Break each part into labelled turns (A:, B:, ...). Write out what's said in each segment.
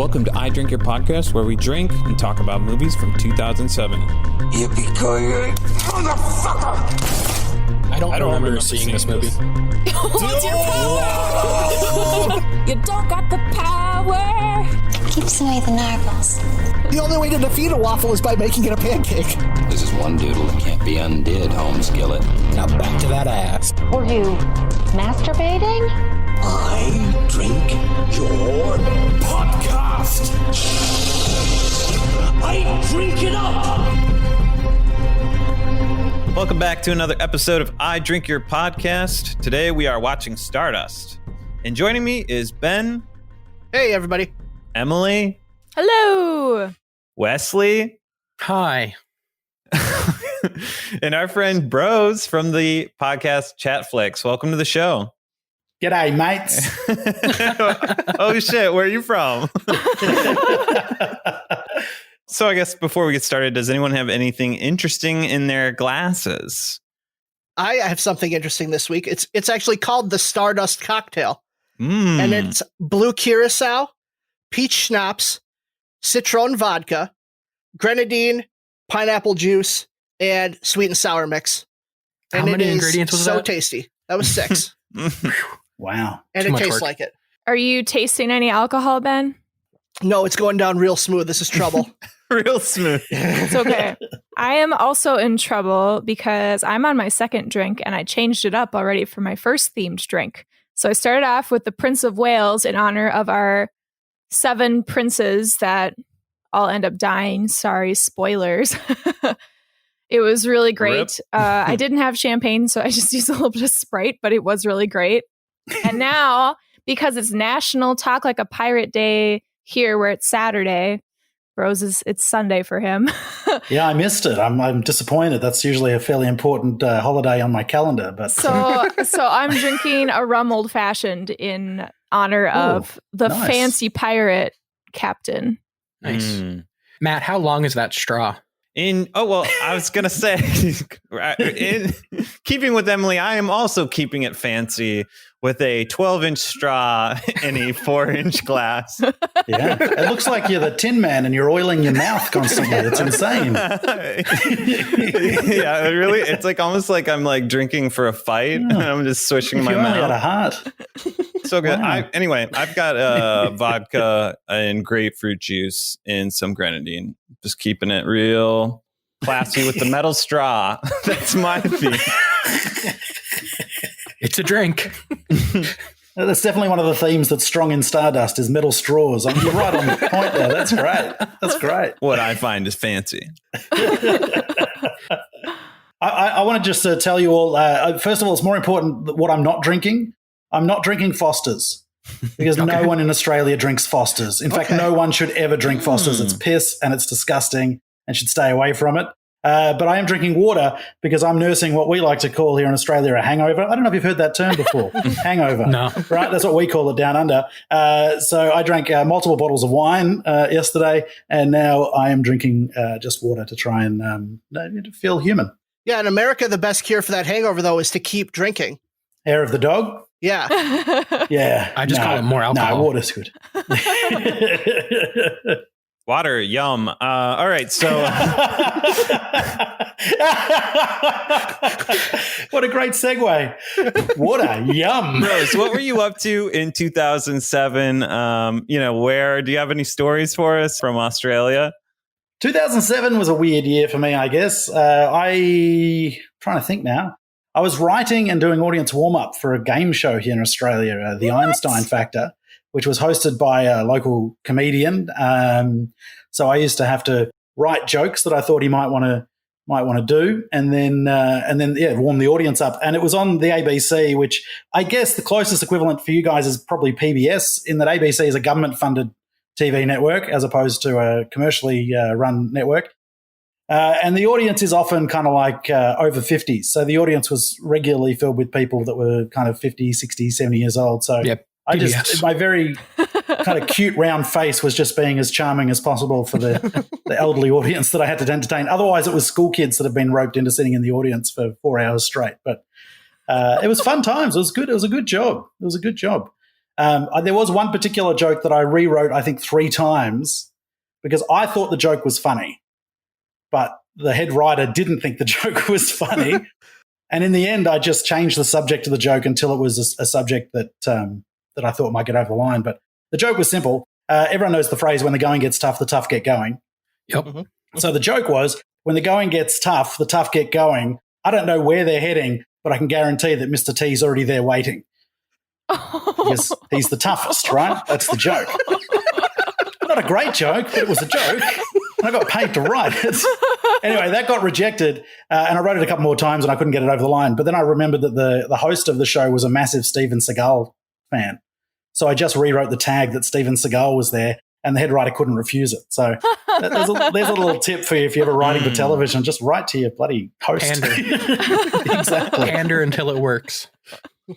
A: Welcome to I Drink Your Podcast, where we drink and talk about movies from 2007.
B: Yippee-ki-yay, motherfucker!
A: I don't remember seeing this movie.
C: What's your power? You don't got the power.
D: Keeps away the narwhals.
E: The only way to defeat a waffle is by making it a pancake.
F: This is one doodle that can't be undid, home skillet.
E: Now back to that ass.
D: Were you masturbating?
B: I drink your podcast. I drink it up.
A: Welcome back to another episode of I Drink Your Podcast. Today we are watching Stardust. And joining me is Ben.
E: Hey, everybody.
A: Emily.
C: Hello.
A: Wesley.
G: Hi.
A: And our friend Brose from the podcast ChatFlix. Welcome to the show.
H: G'day, mates.
A: Oh, shit. Where are you from? So I guess before we get started, does anyone have anything interesting in their glasses?
E: I have something interesting this week. It's actually called the Stardust cocktail. And it's blue curacao, peach schnapps, citron vodka, grenadine, pineapple juice, and sweet and sour mix. And
G: How many ingredients was
E: so
G: that?
E: tasty. That was 6.
H: Wow.
E: And
G: Too
E: it
G: much
E: tastes
G: work.
E: like it.
C: Are you tasting any alcohol, Ben?
E: No, it's going down real smooth. This is trouble.
A: Real smooth.
C: It's okay. I am also in trouble because I'm on my second drink and I changed it up already for my first themed drink. So I started off with the Prince of Wales in honor of our 7 princes that all end up dying. Sorry, spoilers. It was really great. I didn't have champagne, so I just used a little bit of Sprite, but it was really great. And now, because it's National Talk Like a Pirate Day here, where it's Saturday, it's Sunday for him.
H: Yeah, I missed it. I'm disappointed. That's usually a fairly important holiday on my calendar. But
C: So I'm drinking a rum old fashioned in honor of the
H: nice.
C: fancy pirate captain.
G: Nice. Matt, how long is that straw?
A: I was going to say, in keeping with Emily, I am also keeping it fancy with a 12-inch straw in a 4-inch glass.
H: yeah, it looks like you're the Tin Man and you're oiling your mouth constantly. It's insane.
A: Yeah, really. It's like almost like I'm like drinking for a fight. And I'm just swishing
H: If
A: my
H: you only had a
A: mouth.
H: heart.
A: So good.
H: Wow.
A: Anyway, I've got vodka and grapefruit juice and some grenadine. Just keeping it real classy with the metal straw. That's my theme.
G: It's a drink.
H: That's definitely one of the themes that's strong in Stardust is metal straws. I mean, you're right on the point there. That's great. That's great.
A: What I find is fancy.
H: I want to just tell you all, first of all, it's more important what I'm not drinking. I'm not drinking Foster's because no one in Australia drinks Foster's. In fact, no one should ever drink Foster's. It's piss and it's disgusting and should stay away from it. But I am drinking water because I'm nursing what we like to call here in Australia a hangover. I don't know if you've heard that term before. Hangover.
G: No.
H: Right? That's what we call it down under. So I drank multiple bottles of wine yesterday, and now I am drinking just water to try and feel human.
E: Yeah, in America, the best cure for that hangover, though, is to keep drinking.
H: Hair of the dog?
E: Yeah.
H: Yeah.
G: I just call it more alcohol.
H: No, water's good.
A: Water, yum. All right, so
H: what a great segue. Water, yum.
A: Rose, what were you up to in 2007? Where do you have any stories for us from Australia?
H: 2007 was a weird year for me, I guess. I'm trying to think now. I was writing and doing audience warm-up for a game show here in Australia, the Einstein Factor, which was hosted by a local comedian. So I used to have to write jokes that I thought he might want to do, and then warm the audience up. And it was on the ABC, which I guess the closest equivalent for you guys is probably PBS, in that ABC is a government-funded TV network as opposed to a commercially run network. And the audience is often kind of like over 50s. So the audience was regularly filled with people that were kind of 50, 60, 70 years old. So
G: Yep.
H: my very kind of cute round face was just being as charming as possible for the elderly audience that I had to entertain. Otherwise, it was school kids that had been roped into sitting in the audience for 4 hours straight. But it was fun times. It was good. It was a good job. There was one particular joke that I rewrote, I think, 3 times because I thought the joke was funny, but the head writer didn't think the joke was funny. And in the end, I just changed the subject of the joke until it was a subject that I thought might get over the line. But the joke was simple. Everyone knows the phrase, when the going gets tough, the tough get going.
G: Yep.
E: Mm-hmm.
H: So the joke was, when the going gets tough, the tough get going. I don't know where they're heading, but I can guarantee that Mr. T's already there waiting. Because he's the toughest, right? That's the joke. Not a great joke, but it was a joke. And I got paid to write it. Anyway, that got rejected, and I wrote it a couple more times and I couldn't get it over the line. But then I remembered that the host of the show was a massive Steven Seagal fan. So I just rewrote the tag that Steven Seagal was there, and the head writer couldn't refuse it. So there's a little tip for you if you're ever writing for television. Just write to your bloody host.
G: Pander.
H: Exactly.
G: Pander until it works.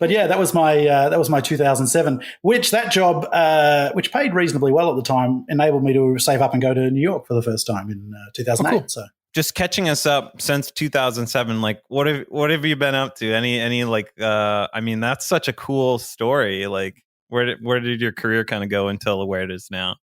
H: But yeah, that was my 2007. Which which paid reasonably well at the time, enabled me to save up and go to New York for the first time in 2008.
G: Oh, cool.
H: So
A: Just catching us up since 2007. Like, what have you been up to? Any like? I mean, that's such a cool story. Like, where did your career kind of go until where it is now?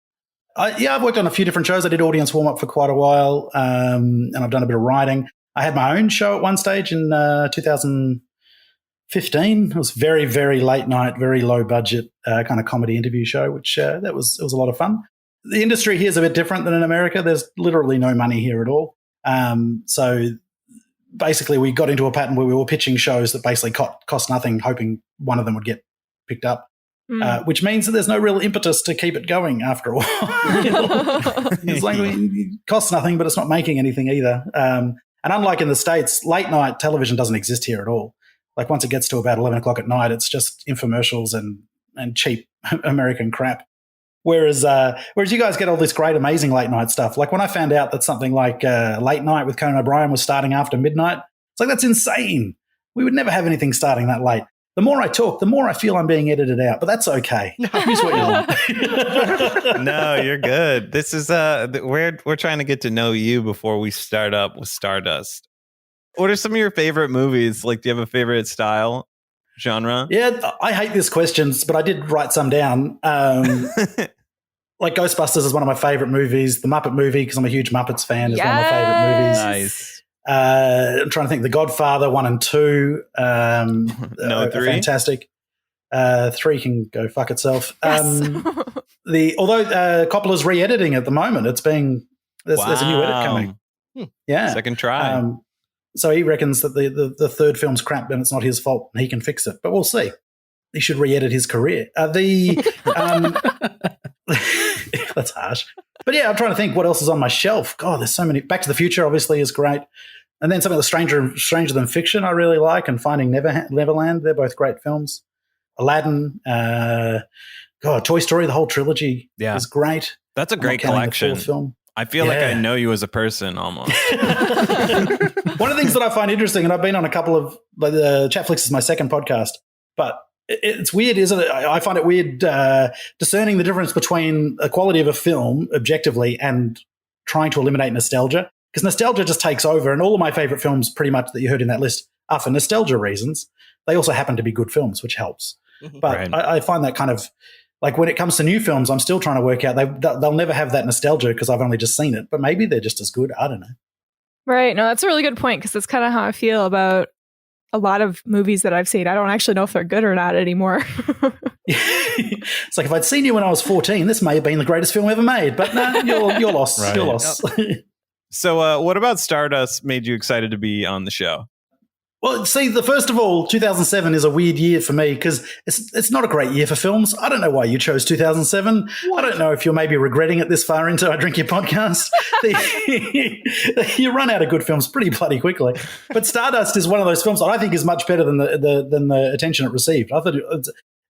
H: I've worked on a few different shows. I did audience warm up for quite a while, and I've done a bit of writing. I had my own show at one stage in 2015. It was very, very late night, very low budget kind of comedy interview show, which it was a lot of fun. The industry here is a bit different than in America. There's literally no money here at all. So basically, we got into a pattern where we were pitching shows that basically cost nothing, hoping one of them would get picked up. Which means that there's no real impetus to keep it going after a while. It's like it costs nothing, but it's not making anything either. And unlike in the States, late night television doesn't exist here at all. Like once it gets to about 11 o'clock at night, it's just infomercials and cheap American crap. Whereas you guys get all this great, amazing late night stuff. Like when I found out that something like Late Night with Conan O'Brien was starting after midnight, it's like, that's insane. We would never have anything starting that late. The more I talk, the more I feel I'm being edited out, but that's okay. Use what you want.
A: No, you're good. This is we're trying to get to know you before we start up with Stardust. What are some of your favorite movies? Like, do you have a favorite style, genre?
H: Yeah, I hate these questions, but I did write some down. Like Ghostbusters is one of my favorite movies. The Muppet Movie, because I'm a huge Muppets fan, is one of my favorite movies.
A: Nice.
H: I'm trying to think. The Godfather 1 and 2.
A: No, 3.
H: Fantastic. 3 can go fuck itself.
C: Yes.
H: Although Coppola's re-editing at the moment, there's a new edit coming. Yeah,
A: second try.
H: So he reckons that the third film's crap and it's not his fault and he can fix it. But we'll see. He should re-edit his career. That's harsh. But yeah, I'm trying to think what else is on my shelf. God, there's so many. Back to the Future obviously is great. And then something like Stranger Than Fiction I really like, and Finding Neverland. They're both great films. Aladdin, Toy Story, the whole trilogy is great.
A: That's a great collection.
H: Film.
A: I feel like I know you as a person almost.
H: One of the things that I find interesting, and I've been on a couple of, like the ChatFlix is my second podcast, but it's weird, isn't it? I find it weird discerning the difference between the quality of a film objectively and trying to eliminate nostalgia, because nostalgia just takes over, and all of my favorite films pretty much that you heard in that list are for nostalgia reasons. They also happen to be good films, which helps. Mm-hmm. But right. I find that kind of, like when it comes to new films, I'm still trying to work out, they'll never have that nostalgia because I've only just seen it, but maybe they're just as good. I don't know. Right.
C: No, that's a really good point, because that's kind of how I feel about a lot of movies that I've seen. I don't actually know if they're good or not anymore.
H: It's like, if I'd seen you when I was 14, this may have been the greatest film ever made, but no, you're lost. Right. You're lost. Yep.
A: So what about Stardust made you excited to be on the show?
H: Well, see, first of all, 2007 is a weird year for me because it's not a great year for films. I don't know why you chose 2007. What? I don't know if you're maybe regretting it this far into I Drink Your podcast. You run out of good films pretty bloody quickly. But Stardust is one of those films that I think is much better than the attention it received. I thought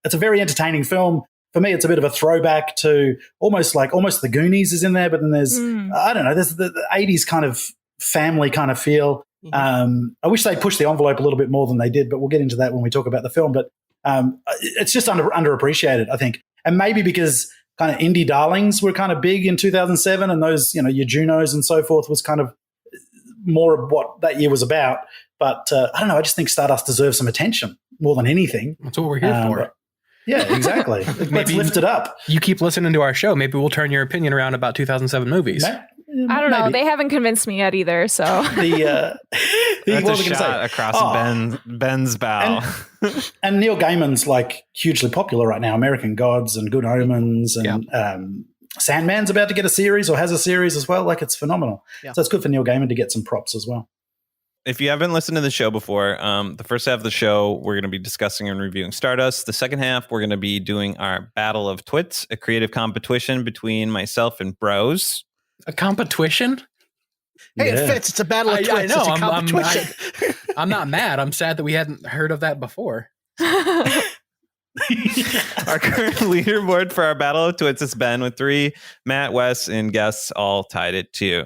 H: it's a very entertaining film. For me, it's a bit of a throwback to almost The Goonies is in there, but then there's I don't know, there's the 80s kind of family kind of feel. I wish they'd pushed the envelope a little bit more than they did, but we'll get into that when we talk about the film. But it's just underappreciated, I think. And maybe because kind of indie darlings were kind of big in 2007, and those, your Junos and so forth was kind of more of what that year was about. But I don't know, I just think Stardust deserves some attention more than anything.
G: That's what we're here for.
H: Yeah, exactly. Let's lift it up.
G: You keep listening to our show. Maybe we'll turn your opinion around about 2007 movies.
C: I don't know. They haven't convinced me yet either. So
H: That's
A: a shot across Ben's bow.
H: And Neil Gaiman's like hugely popular right now. American Gods and Good Omens and Sandman's about to get a series or has a series as well. Like, it's phenomenal. Yeah. So it's good for Neil Gaiman to get some props as well.
A: If you haven't listened to the show before, the first half of the show, we're going to be discussing and reviewing Stardust. The second half, we're going to be doing our Battle of Twits, a creative competition between myself and Brose.
G: A competition?
E: Hey, it fits. It's a Battle of Twits.
G: I know.
E: It's a competition.
G: I'm not mad. I'm sad that we hadn't heard of that before.
A: Our current leaderboard for our Battle of Twits is Ben with 3, Matt, Wes, and guests all tied at 2.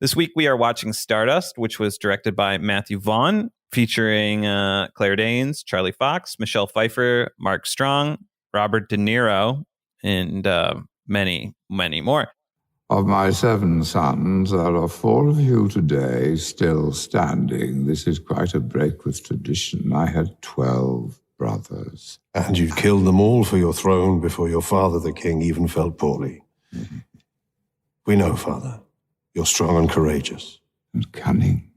A: This week we are watching Stardust, which was directed by Matthew Vaughn, featuring Claire Danes, Charlie Fox, Michelle Pfeiffer, Mark Strong, Robert De Niro, and many, many more.
I: Of my 7 sons, there are 4 of you today still standing. This is quite a break with tradition. I had 12 brothers.
J: And you killed them all for your throne before your father, the king, even felt poorly. We know, Father. You're strong and courageous.
I: And cunning.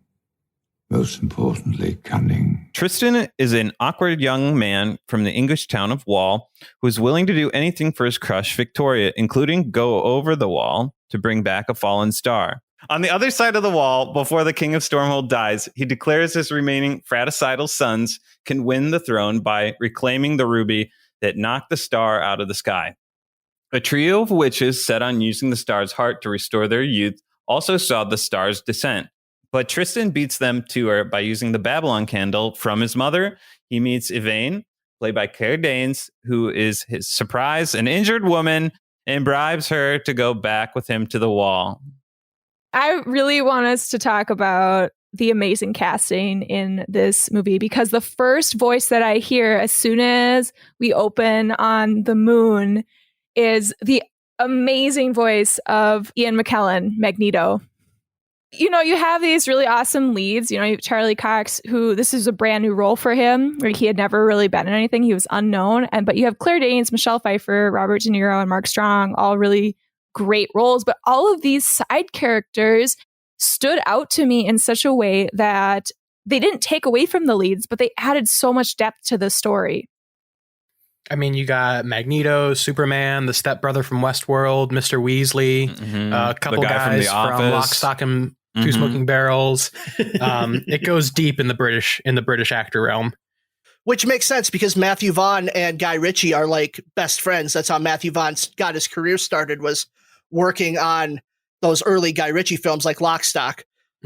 I: Most importantly, cunning.
A: Tristan is an awkward young man from the English town of Wall who is willing to do anything for his crush, Victoria, including go over the wall to bring back a fallen star. On the other side of the wall, before the King of Stormhold dies, he declares his remaining fratricidal sons can win the throne by reclaiming the ruby that knocked the star out of the sky. A trio of witches set on using the star's heart to restore their youth also saw the star's descent. But Tristan beats them to her by using the Babylon candle from his mother. He meets Yvain, played by Claire Danes, who is his surprise, an injured woman, and bribes her to go back with him to the wall.
C: I really want us to talk about the amazing casting in this movie, because the first voice that I hear as soon as we open on the moon is the amazing voice of Ian McKellen, Magneto. You know, you have these really awesome leads. You know, you have Charlie Cox, who this is a brand new role for him, where he had never really been in anything. He was unknown. But you have Claire Danes, Michelle Pfeiffer, Robert De Niro, and Mark Strong, all really great roles. But all of these side characters stood out to me in such a way that they didn't take away from the leads, but they added so much depth to the story.
G: I mean, you got Magneto, Superman, the stepbrother from Westworld, Mr. Weasley, a couple guys from Lock, Stock, and Two Smoking Barrels. It goes deep in the British actor realm.
E: Which makes sense, because Matthew Vaughn and Guy Ritchie are like best friends. That's how Matthew Vaughn got his career started, was working on those early Guy Ritchie films like Lock, Stock.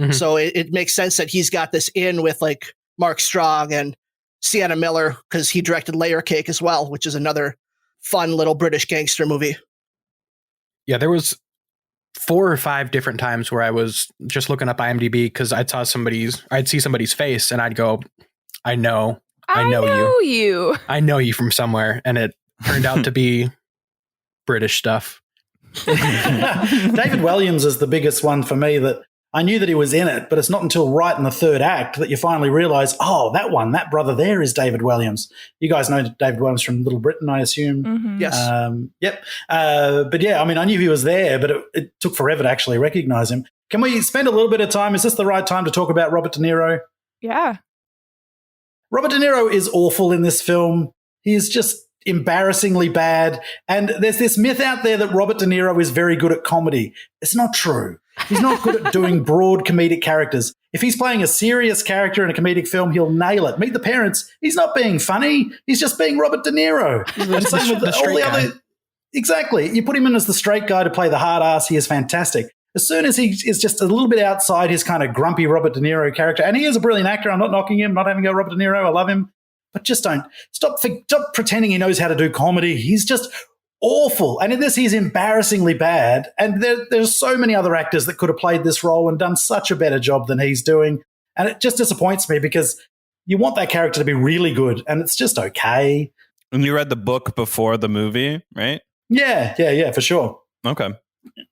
E: So it makes sense that he's got this in with like Mark Strong and Sienna Miller, because he directed Layer Cake as well, which is another fun little British gangster movie.
G: Yeah, there was 4 or 5 different times where I was just looking up IMDb because I'd see somebody's face and I'd go, I know you. I know you from somewhere. And it turned out to be British stuff.
H: David Williams is the biggest one for me. That I knew that he was in it, but it's not until right in the 3rd act that you finally realize, oh, that brother there is David Williams. You guys know David Williams from Little Britain, I assume.
E: Yes.
H: Yep. But yeah, I mean, I knew he was there, but it took forever to actually recognize him. Can we spend a little bit of time? Is this the right time to talk about Robert De Niro?
C: Yeah.
H: Robert De Niro is awful in this film. He's just embarrassingly bad. And there's this myth out there that Robert De Niro is very good at comedy. It's not true. He's not good at doing broad comedic characters. If he's playing a serious character in a comedic film, he'll nail it. Meet the Parents. He's not being funny. He's just being Robert De Niro. And same with all the other. Exactly. You put him in as the straight guy to play the hard ass. He is fantastic. As soon as he is just a little bit outside his kind of grumpy Robert De Niro character, and he is a brilliant actor. I'm not knocking him, not having a go Robert De Niro. I love him. But just don't stop pretending he knows how to do comedy. He's just awful. And in this, he's embarrassingly bad. And there's so many other actors that could have played this role and done such a better job than he's doing. And it just disappoints me, because you want that character to be really good, and it's just okay.
A: And you read the book before the movie, right?
H: Yeah, for sure.
A: Okay.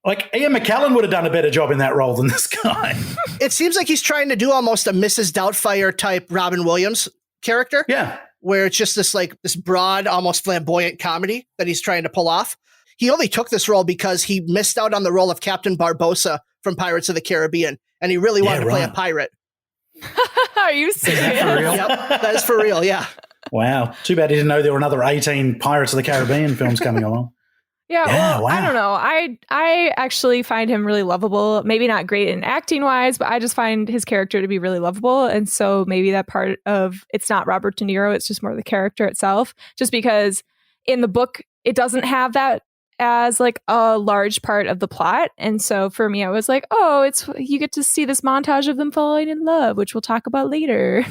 H: Like, Ian McKellen would have done a better job in that role than this guy.
E: It seems like he's trying to do almost a Mrs. Doubtfire type Robin Williams character.
H: Yeah.
E: where it's just this broad, almost flamboyant comedy that he's trying to pull off. He only took this role because he missed out on the role of Captain Barbossa from Pirates of the Caribbean, and he really wanted to play a pirate.
C: Are you serious?
H: Is that for real?
E: Yep, that is for real, yeah.
H: Wow. Too bad he didn't know there were another 18 Pirates of the Caribbean films coming along.
C: Yeah, well, I don't know. I actually find him really lovable. Maybe not great in acting wise, but I just find his character to be really lovable. And so maybe that part of it's not Robert De Niro, it's just more the character itself. Just because in the book, it doesn't have that as like a large part of the plot. And so for me, I was like, oh, you get to see this montage of them falling in love, which we'll talk about later.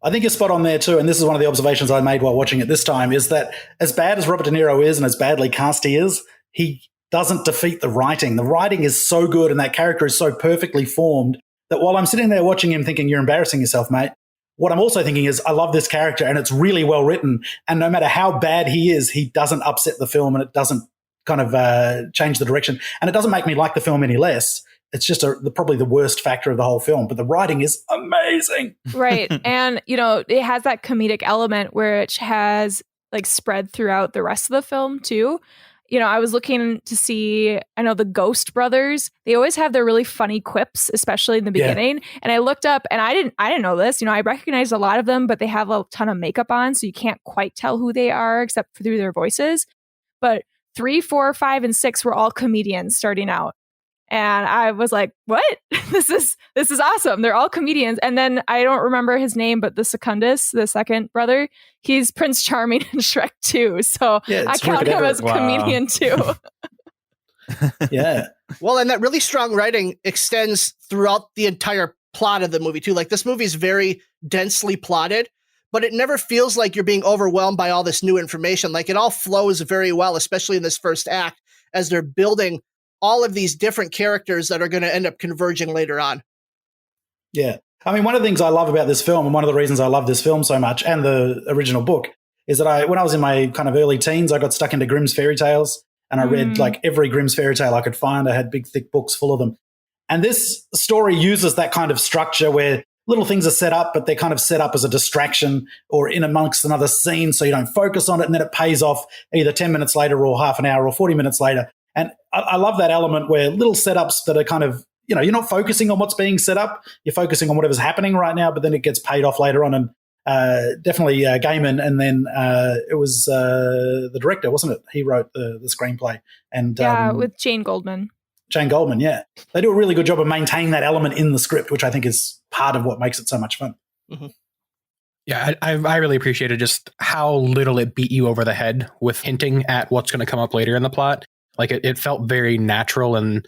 H: I think you're spot on there too, and this is one of the observations I made while watching it this time, is that as bad as Robert De Niro is and as badly cast he is, he doesn't defeat the writing. The writing is so good and that character is so perfectly formed that while I'm sitting there watching him thinking, you're embarrassing yourself, mate, what I'm also thinking is, I love this character and it's really well written, and no matter how bad he is, he doesn't upset the film and it doesn't kind of change the direction. And it doesn't make me like the film any less. It's just probably the worst factor of the whole film, but the writing is amazing.
C: Right. And, it has that comedic element which has like spread throughout the rest of the film too. I was looking to see, I know the Ghost brothers, they always have their really funny quips, especially in the beginning. Yeah. And I looked up and I didn't know this, I recognized a lot of them, but they have a ton of makeup on. So you can't quite tell who they are except for through their voices. But 3, 4, 5, and 6 were all comedians starting out. And I was like, what? This is awesome. They're all comedians. And then I don't remember his name, but the Secundus, the second brother, he's Prince Charming in Shrek 2. So I count him as a comedian too.
H: Yeah.
E: Well, and that really strong writing extends throughout the entire plot of the movie too. Like, this movie is very densely plotted, but it never feels like you're being overwhelmed by all this new information. Like, it all flows very well, especially in this first act, as they're building all of these different characters that are going to end up converging later on.
H: Yeah. I mean, one of the things I love about this film, and one of the reasons I love this film so much and the original book, is that when I was in my kind of early teens, I got stuck into Grimm's fairy tales, and I read like every Grimm's fairy tale I could find. I had big, thick books full of them. And this story uses that kind of structure where little things are set up, but they're kind of set up as a distraction or in amongst another scene, so you don't focus on it, and then it pays off either 10 minutes later or half an hour or 40 minutes later. And I love that element where little setups that are kind of, you're not focusing on what's being set up. You're focusing on whatever's happening right now, but then it gets paid off later on. And definitely Gaiman, and then it was the director, wasn't it? He wrote the screenplay. And
C: with Jane Goldman.
H: Jane Goldman, yeah. They do a really good job of maintaining that element in the script, which I think is part of what makes it so much fun.
E: Mm-hmm.
G: Yeah, I really appreciated just how little it beat you over the head with hinting at what's going to come up later in the plot. Like, it felt very natural, and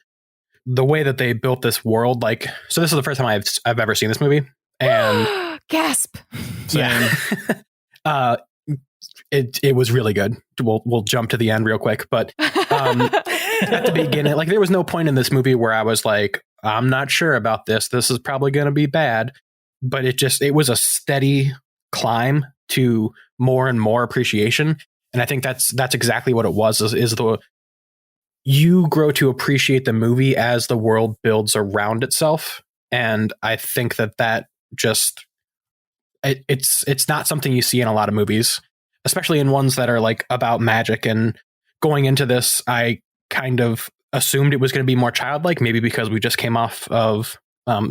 G: the way that they built this world, like, so this is the first time I've ever seen this movie, and
C: gasp.
G: Yeah. It was really good. We'll jump to the end real quick, but at the beginning, like, there was no point in this movie where I was like, I'm not sure about this. This is probably going to be bad, but it was a steady climb to more and more appreciation, and I think that's exactly what it was. You grow to appreciate the movie as the world builds around itself. And I think that just, it's not something you see in a lot of movies, especially in ones that are like about magic. And going into this, I kind of assumed it was going to be more childlike, maybe because we just came off of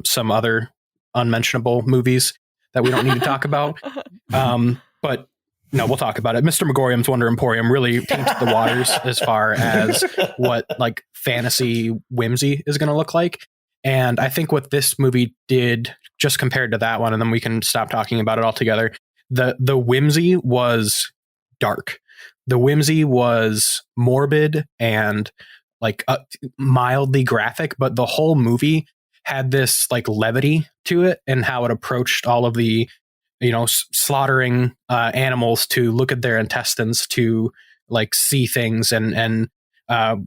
G: some other unmentionable movies that we don't need to talk about. But no, we'll talk about it. Mr. Megorium's Wonder Emporium really tainted the waters as far as what like fantasy whimsy is going to look like. And I think what this movie did, just compared to that one, and then we can stop talking about it altogether, the whimsy was dark. The whimsy was morbid and like mildly graphic, but the whole movie had this like levity to it and how it approached all of the, slaughtering animals to look at their intestines to like see things. And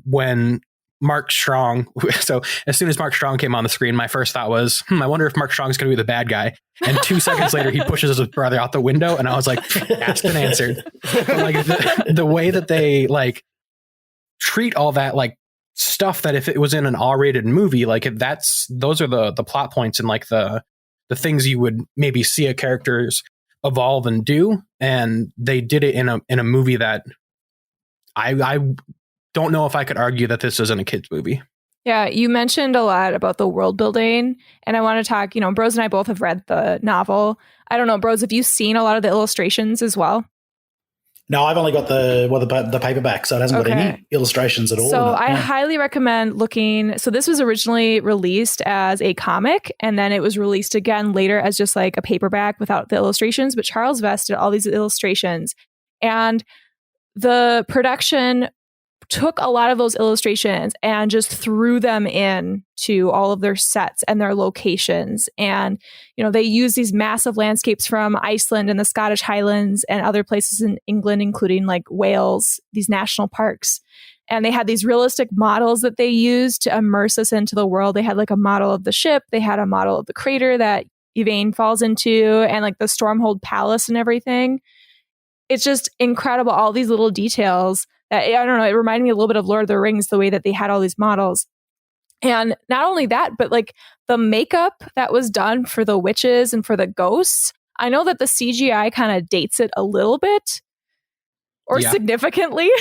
G: when Mark Strong, so as soon as Mark Strong came on the screen, my first thought was, I wonder if Mark Strong's going to be the bad guy. And 2 seconds later, he pushes his brother out the window, and I was like, asked and answered. But like the way that they like treat all that like stuff that if it was in an R-rated movie, like those are the plot points and like the things you would maybe see a character's evolve and do, and they did it in a movie that I don't know if I could argue that this isn't a kids movie.
C: Yeah, you mentioned a lot about the world building, and I want to talk, Brose and I both have read the novel. I don't know, Brose, have you seen a lot of the illustrations as well?
H: No, I've only got the paperback, so it hasn't got any illustrations at all.
C: So I highly recommend looking. So this was originally released as a comic, and then it was released again later as just like a paperback without the illustrations. But Charles Vest did all these illustrations, and the production took a lot of those illustrations and just threw them in to all of their sets and their locations. And, they use these massive landscapes from Iceland and the Scottish Highlands and other places in England, including like Wales, these national parks. And they had these realistic models that they used to immerse us into the world. They had like a model of the ship. They had a model of the crater that Yvain falls into and like the Stormhold Palace and everything. It's just incredible. All these little details that, I don't know, it reminded me a little bit of Lord of the Rings, the way that they had all these models. And not only that, but like the makeup that was done for the witches and for the ghosts, I know that the CGI kind of dates it a little bit or significantly.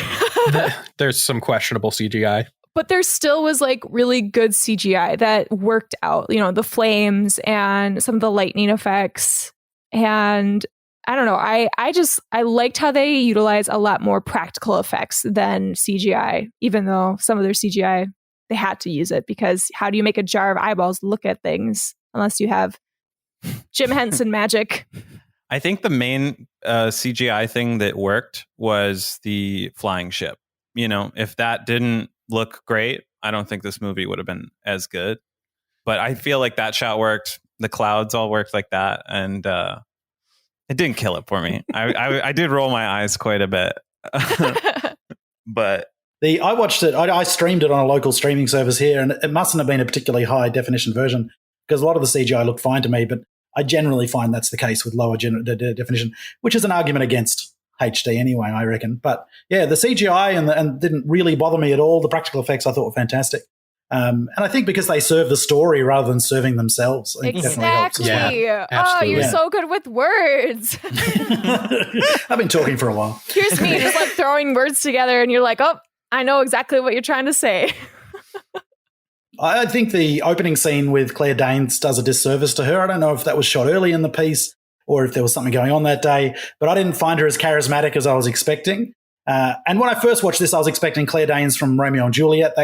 G: There's some questionable CGI.
C: But there still was like really good CGI that worked out, the flames and some of the lightning effects. And I don't know. I liked how they utilize a lot more practical effects than CGI, even though some of their CGI, they had to use it because how do you make a jar of eyeballs look at things unless you have Jim Henson magic?
A: I think the main CGI thing that worked was the flying ship. If that didn't look great, I don't think this movie would have been as good. But I feel like that shot worked. The clouds all worked like that. And, it didn't kill it for me. I did roll my eyes quite a bit, but
H: I watched it. I streamed it on a local streaming service here, and it mustn't have been a particularly high definition version because a lot of the CGI looked fine to me. But I generally find that's the case with lower definition, which is an argument against HD anyway, I reckon. But yeah, the CGI and didn't really bother me at all. The practical effects I thought were fantastic. And I think because they serve the story rather than serving themselves, I think
C: exactly.
H: Definitely helps as
C: well. Oh, you're so good with words.
H: I've been talking for a while.
C: Here's me just like throwing words together, and you're like, oh, I know exactly what you're trying to say.
H: I think the opening scene with Claire Danes does a disservice to her. I don't know if that was shot early in the piece or if there was something going on that day, but I didn't find her as charismatic as I was expecting. And when I first watched this, I was expecting Claire Danes from Romeo and Juliet,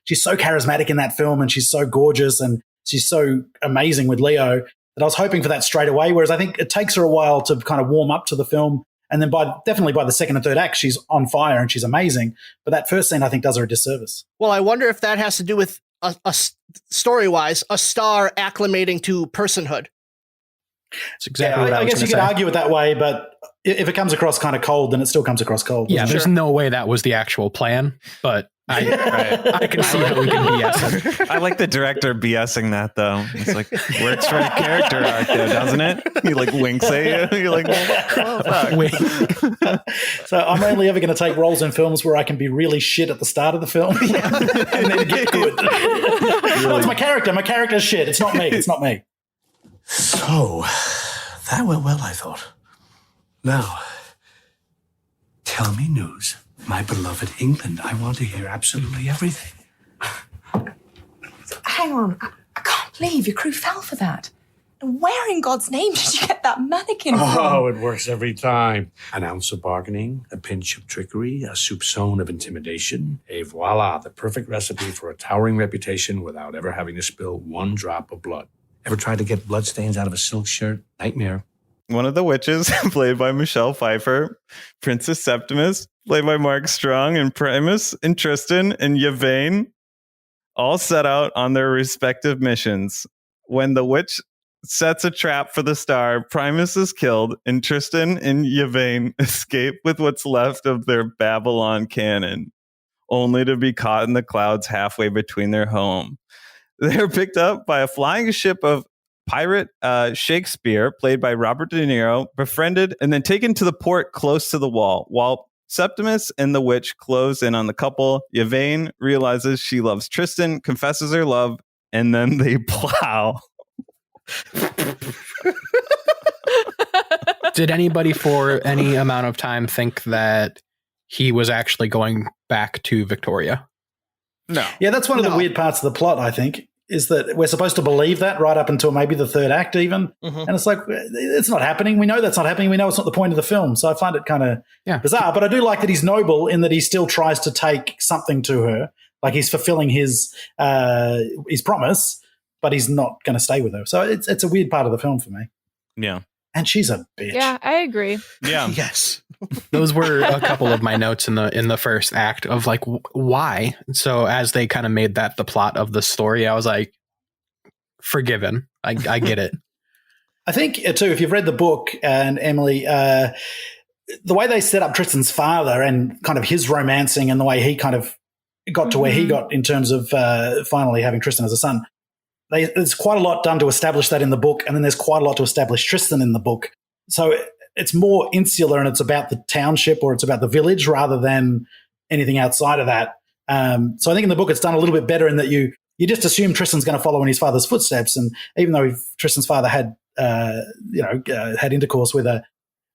H: she's so charismatic in that film and she's so gorgeous and she's so amazing with Leo that I was hoping for that straight away. Whereas I think it takes her a while to kind of warm up to the film. And then definitely by the second and third act, she's on fire and she's amazing. But that first scene, I think, does her a disservice.
E: Well, I wonder if that has to do with a story-wise, a star acclimating to personhood.
G: It's exactly what I
H: guess you could argue it that way, but if it comes across kind of cold, then it still comes across cold.
G: Yeah, there's no way that was the actual plan, but I can see how we can BS it.
A: I like the director BSing that, though. It's like, works for a character arc, though, doesn't it? He like winks at you. You're like, well, fuck.
H: So I'm only ever going to take roles in films where I can be really shit at the start of the film and then get good. Well, it's my character. My character's shit. It's not me. It's not me.
B: So, that went well, I thought. Now, tell me news. My beloved England. I want to hear absolutely everything.
K: Hang on. I can't believe your crew fell for that. And where in God's name did you get that mannequin from?
B: Oh, it works every time. An ounce of bargaining, a pinch of trickery, a soupçon of intimidation. Et voila, the perfect recipe for a towering reputation without ever having to spill one drop of blood. Ever tried to get bloodstains out of a silk shirt? Nightmare.
A: One of the witches, played by Michelle Pfeiffer, Princess Septimus, played by Mark Strong, and Primus and Tristan and Yvain, all set out on their respective missions. When the witch sets a trap for the star, Primus is killed, and Tristan and Yvain escape with what's left of their Babylon cannon, only to be caught in the clouds halfway between their home. They're picked up by a flying ship of pirate Shakespeare, played by Robert De Niro, befriended, and then taken to the port close to the wall. While Septimus and the witch close in on the couple, Yvain realizes she loves Tristan, confesses her love, and then they plow.
G: Did anybody for any amount of time think that he was actually going back to Victoria?
A: No.
H: Yeah, that's one of the weird parts of the plot, I think, is that we're supposed to believe that right up until maybe the third act even. And it's like, it's not happening. We know that's not happening. We know it's not the point of the film. So I find it kind of bizarre. But I do like that he's noble in that he still tries to take something to her. Like he's fulfilling his promise, but he's not going to stay with her. So it's a weird part of the film for me.
A: Yeah.
H: And she's a bitch.
C: Yeah, I agree.
A: Yeah.
E: Yes.
G: Those were a couple of my notes in the first act of like, why? So as they kind of made that the plot of the story, I was like, forgiven. I get it.
H: I think, too, if you've read the book, and Emily, the way they set up Tristan's father and kind of his romancing and the way he kind of got to where he got in terms of finally having Tristan as a son, there's quite a lot done to establish that in the book, and then there's quite a lot to establish Tristan in the book. So it's more insular and it's about the township or it's about the village rather than anything outside of that. So I think in the book it's done a little bit better in that you just assume Tristan's going to follow in his father's footsteps. And even though Tristan's father had, had intercourse with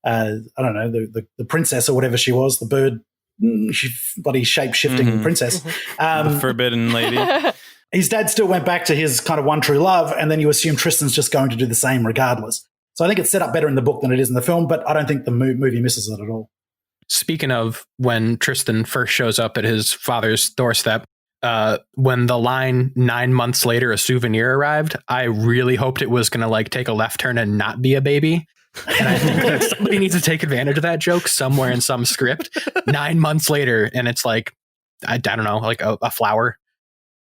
H: the princess or whatever she was, the bird, bloody shape-shifting princess.
A: The forbidden lady.
H: His dad still went back to his kind of one true love, and then you assume Tristan's just going to do the same regardless. So I think it's set up better in the book than it is in the film, but I don't think the movie misses it at all.
G: Speaking of when Tristan first shows up at his father's doorstep, when the line 9 months later, a souvenir arrived, I really hoped it was going to like take a left turn and not be a baby. And I think that somebody needs to take advantage of that joke somewhere in some script. 9 months later, and it's like, I don't know, like a flower.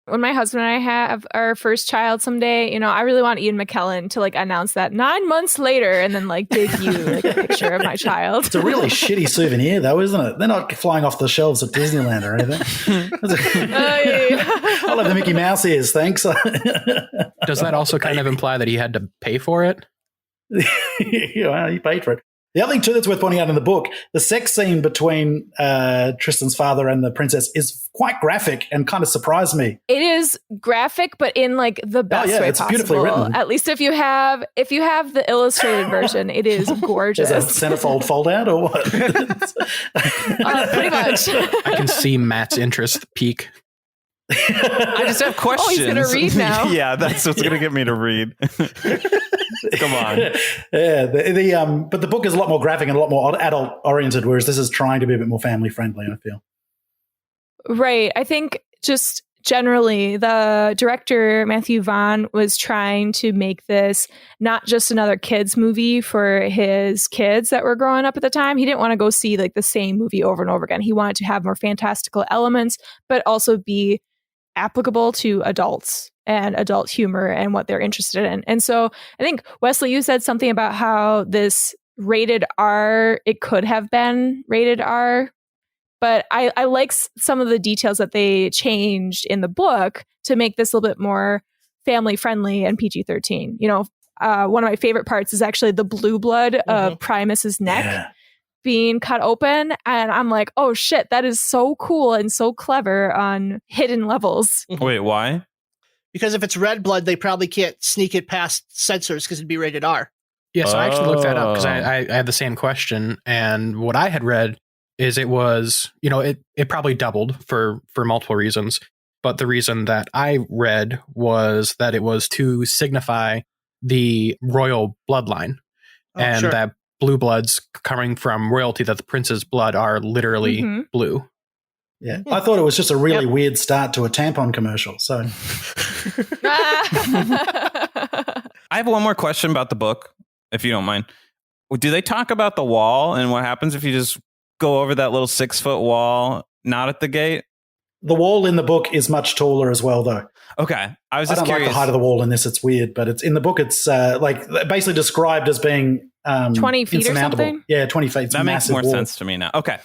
C: When my husband and I have our first child someday, I really want Ian McKellen to like announce that 9 months later and then like debut like a picture of my child.
H: It's a really shitty souvenir though, isn't it? They're not flying off the shelves at Disneyland or anything. I'll have the Mickey Mouse ears, thanks.
G: Does that also kind of imply that he had to pay for it?
H: Well, he paid for it. The other thing, too, that's worth pointing out in the book, the sex scene between Tristan's father and the princess is quite graphic and kind of surprised me.
C: It is graphic, but in like the best way
H: it's
C: possible.
H: Beautifully written.
C: At least if you have the illustrated version, it is gorgeous.
H: Is that centerfold fold out or what?
C: Pretty much.
G: I can see Matt's interest peak.
A: I just have questions.
C: Oh, he's going to read now.
A: Yeah, that's what's going to get me to read. Come on.
H: Yeah, but the book is a lot more graphic and a lot more adult oriented, whereas this is trying to be a bit more family friendly, I feel.
C: Right. I think just generally the director, Matthew Vaughn, was trying to make this not just another kids movie for his kids that were growing up at the time. He didn't want to go see like the same movie over and over again. He wanted to have more fantastical elements, but also be applicable to adults and adult humor and what they're interested in. And so I think, Wesley, you said something about how this rated R, it could have been rated R, but I like some of the details that they changed in the book to make this a little bit more family friendly and PG-13. One of my favorite parts is actually the blue blood of Primus's neck being cut open, and I'm like, oh shit, that is so cool and so clever on hidden levels.
A: Wait, why?
E: Because if it's red blood, they probably can't sneak it past censors because it'd be rated R.
G: Yeah, so I actually looked that up because I had the same question, and what I had read is it was, it probably doubled for multiple reasons, but the reason that I read was that it was to signify the royal bloodline, that blue bloods coming from royalty, that the prince's blood are literally blue.
H: Yeah, I thought it was just a really weird start to a tampon commercial. So
A: I have one more question about the book, if you don't mind. Do they talk about the wall and what happens if you just go over that little 6-foot wall, not at the gate?
H: The wall in the book is much taller as well, though.
A: Okay, I was
H: I
A: just
H: don't
A: curious.
H: like the height of the wall in this. It's weird, but it's in the book. It's like basically described as being
C: 20 feet or something.
H: Yeah, 20 feet. It's
A: that makes more
H: wall.
A: sense to me now. Okay.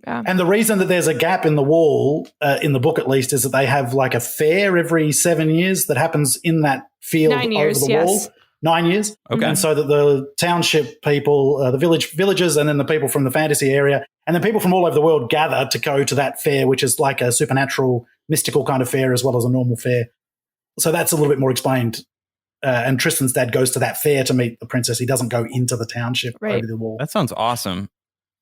C: Yeah.
H: And the reason that there's a gap in the wall, in the book at least, is that they have like a fair every 7 years that happens in that field
C: 9 years,
H: over the wall. 9 years.
A: Okay.
H: And so that the township people, the villagers, and then the people from the fantasy area, and then people from all over the world gather to go to that fair, which is like a supernatural, mystical kind of fair as well as a normal fair. So that's a little bit more explained and Tristan's dad goes to that fair to meet the princess. He doesn't go into the township over the wall.
A: That sounds awesome.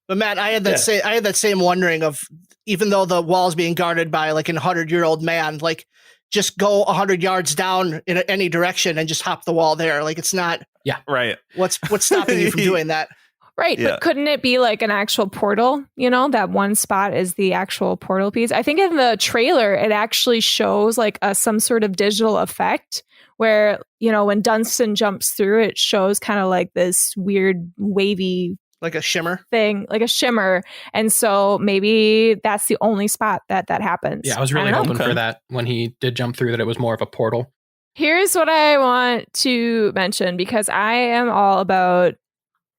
E: But Matt, I had that same wondering of, even though the wall's being guarded by like a 100-year-old man, like just go 100 yards down in any direction and just hop the wall there. Like it's not.
G: Yeah.
A: Right.
E: What's stopping you from doing that?
C: Right.
A: Yeah.
C: But couldn't it be like an actual portal? You know, that one spot is the actual portal piece. I think in the trailer, it actually shows like some sort of digital effect where, you know, when Dunstan jumps through, it shows kind of like this weird wavy,
E: like a shimmer
C: thing, like a shimmer. And so maybe that's the only spot that happens.
G: Yeah, I was really hoping for that when he did jump through, that it was more of a portal.
C: Here's what I want to mention, because I am all about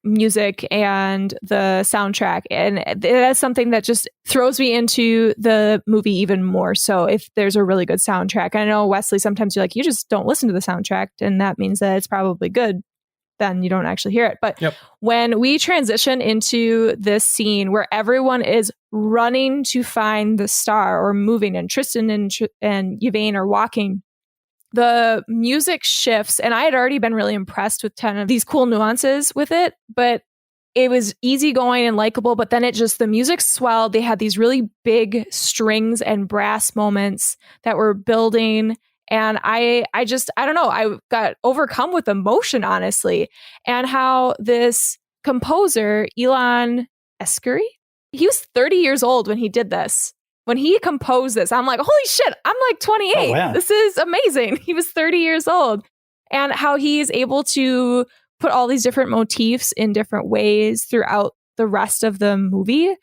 C: music and the soundtrack, and that's something that just throws me into the movie even more so if there's a really good soundtrack. I know, Wesley, sometimes you're like, you just don't listen to the soundtrack, and that means that it's probably good, then you don't actually hear it. But when we transition into this scene where everyone is running to find the star or moving, and Tristan and Yvain are walking, the music shifts, and I had already been really impressed with kind of these cool nuances with it, but it was easygoing and likable. But then the music swelled. They had these really big strings and brass moments that were building. And I don't know, I got overcome with emotion, honestly. And how this composer, Ilan Eskeri, he was 30 years old when he did this. When he composed this, I'm like, holy shit, I'm like 28.
H: Oh, wow.
C: This is amazing. He was 30 years old. And how he's able to put all these different motifs in different ways throughout the rest of the movie.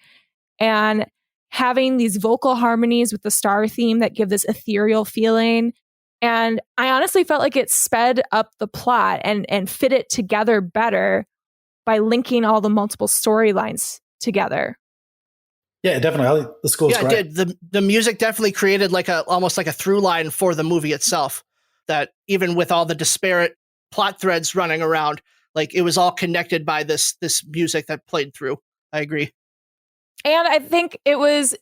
C: And having these vocal harmonies with the star theme that give this ethereal feeling. And I honestly felt like it sped up the plot and fit it together better by linking all the multiple storylines together.
H: Yeah, definitely. I think the score's great.
E: It did. The music definitely created like almost like a through line for the movie itself, that even with all the disparate plot threads running around, like it was all connected by this music that played through. I agree.
C: And I think it was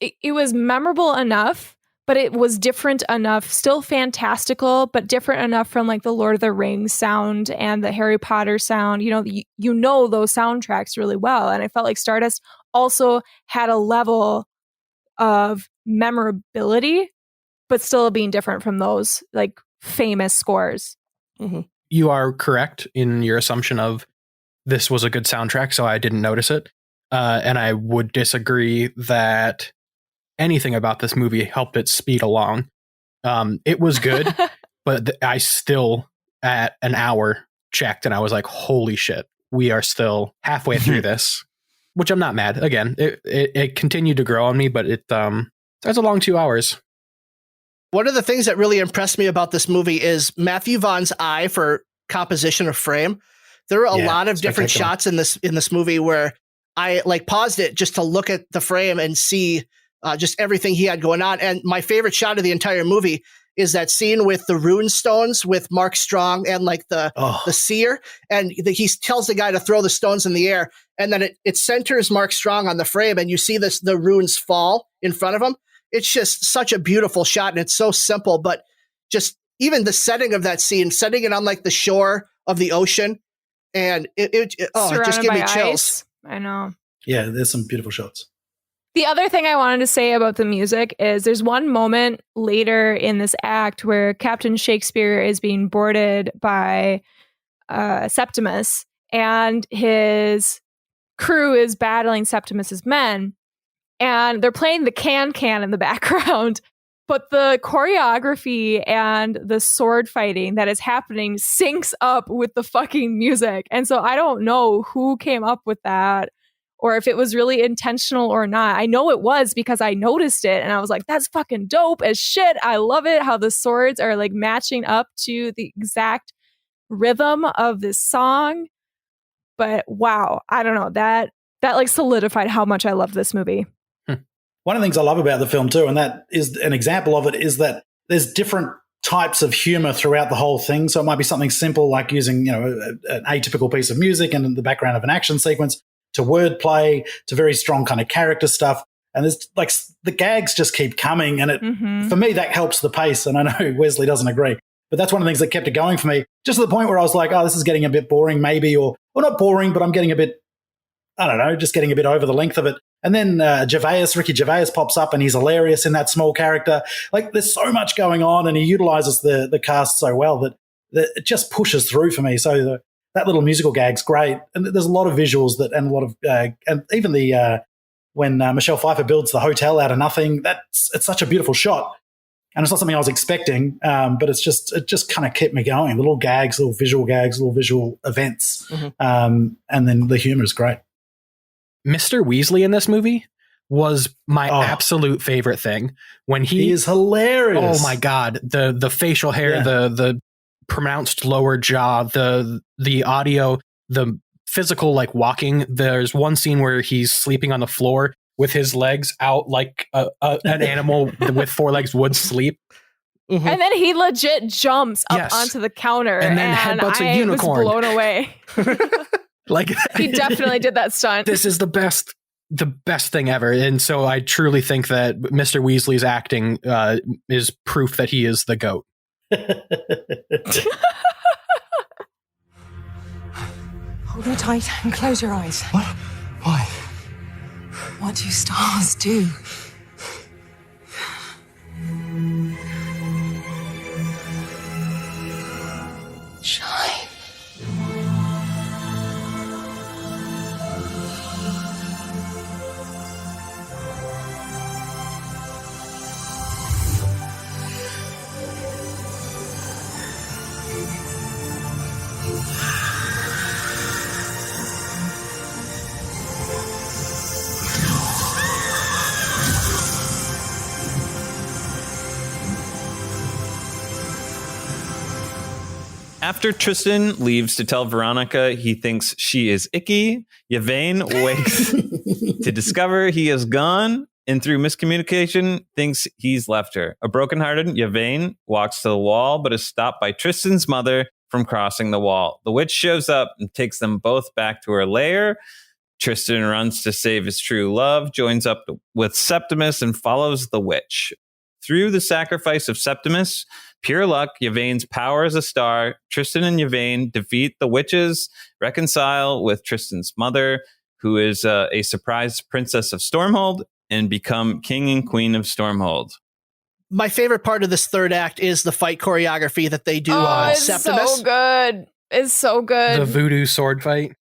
C: memorable enough, but it was different enough, still fantastical, but different enough from like the Lord of the Rings sound and the Harry Potter sound. You know those soundtracks really well. And I felt like Stardust also had a level of memorability, but still being different from those like famous scores.
E: Mm-hmm.
G: You are correct in your assumption of this was a good soundtrack, so I didn't notice it. And I would disagree that anything about this movie helped it speed along. It was good, but I still, at an hour, checked and I was like, holy shit, we are still halfway through this, which I'm not mad. Again, it continued to grow on me, but that's a long 2 hours.
E: One of the things that really impressed me about this movie is Matthew Vaughn's eye for composition of frame. There were a lot of different shots in this movie where I like paused it just to look at the frame and see just everything he had going on. And my favorite shot of the entire movie is that scene with the rune stones with Mark Strong and like the seer. And he tells the guy to throw the stones in the air. And then it centers Mark Strong on the frame, and you see the runes fall in front of him. It's just such a beautiful shot, and it's so simple, but just even the setting of that scene, setting it on like the shore of the ocean, and it just gave me chills.
C: I know.
H: Yeah, there's some beautiful shots.
C: The other thing I wanted to say about the music is there's one moment later in this act where Captain Shakespeare is being boarded by Septimus, and his crew is battling Septimus's men, and they're playing the can in the background. But the choreography and the sword fighting that is happening syncs up with the fucking music. And so I don't know who came up with that, or if it was really intentional or not. I know it was because I noticed it and I was like, that's fucking dope as shit. I love it how the swords are like matching up to the exact rhythm of this song. But wow, I don't know, that like solidified how much I love this movie.
H: One of the things I love about the film too, and that is an example of it, is that there's different types of humor throughout the whole thing. So it might be something simple like using, an atypical piece of music and in the background of an action sequence, to wordplay, to very strong kind of character stuff. And there's like the gags just keep coming, and it for me that helps the pace. And I know Wesley doesn't agree, But that's one of the things that kept it going for me, just to the point where I was like, oh, this is getting a bit boring maybe, or not boring, but I'm getting a bit, I don't know, just getting a bit over the length of it. And then Ricky Gervais pops up and he's hilarious in that small character. Like there's so much going on and he utilizes the cast so well that it just pushes through for me. So that little musical gag's great. And there's a lot of visuals and a lot of, and even when Michelle Pfeiffer builds the hotel out of nothing, it's such a beautiful shot. And it's not something I was expecting, but it just kind of kept me going. Little gags, little visual events. Mm-hmm. And then the humor is great.
G: Mr. Weasley in this movie was my absolute favorite thing. When he
H: is hilarious.
G: Oh my God. The facial hair, the pronounced lower jaw, the audio, the physical like walking. There's one scene where he's sleeping on the floor with his legs out like an animal with four legs would sleep.
C: Mm-hmm. And then he legit jumps up onto the counter
G: and then headbutts a unicorn.
C: I was blown away.
G: Like
C: he definitely did that stunt.
G: This is the best thing ever. And so I truly think that Mr. Weasley's acting is proof that he is the GOAT.
K: Hold me tight and close your eyes.
J: What? Why?
K: What do stars do? Shine.
A: After Tristan leaves to tell Veronica he thinks she is icky, Yvain wakes to discover he is gone and through miscommunication thinks he's left her. A brokenhearted Yvain walks to the wall but is stopped by Tristan's mother from crossing the wall. The witch shows up and takes them both back to her lair. Tristan runs to save his true love, joins up with Septimus and follows the witch. Through the sacrifice of Septimus, pure luck, Yvain's power as a star, Tristan and Yvain defeat the witches, reconcile with Tristan's mother, who is a surprise princess of Stormhold, and become king and queen of Stormhold.
E: My favorite part of this third act is the fight choreography that they do on Septimus.
C: It's so good. It's so good.
G: The voodoo sword fight.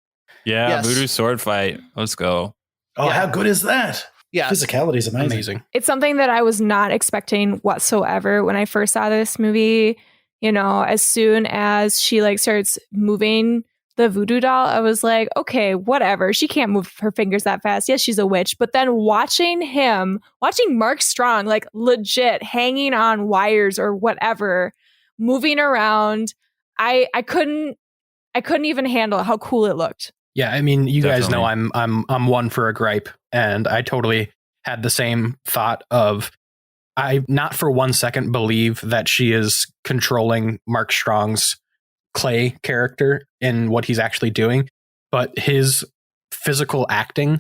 A: Yeah, yes. Voodoo sword fight. Let's go.
H: Oh, how good is that?
E: Yeah.
H: Physicality is amazing.
C: It's something that I was not expecting whatsoever when I first saw this movie. You know, as soon as she like starts moving the voodoo doll, I was like, okay, whatever. She can't move her fingers that fast. Yes, she's a witch. But then watching Mark Strong, like legit hanging on wires or whatever, moving around, I couldn't even handle how cool it looked.
G: Yeah, I mean, you guys know I'm one for a gripe, and I totally had the same thought of I not for 1 second believe that she is controlling Mark Strong's clay character in what he's actually doing, but his physical acting,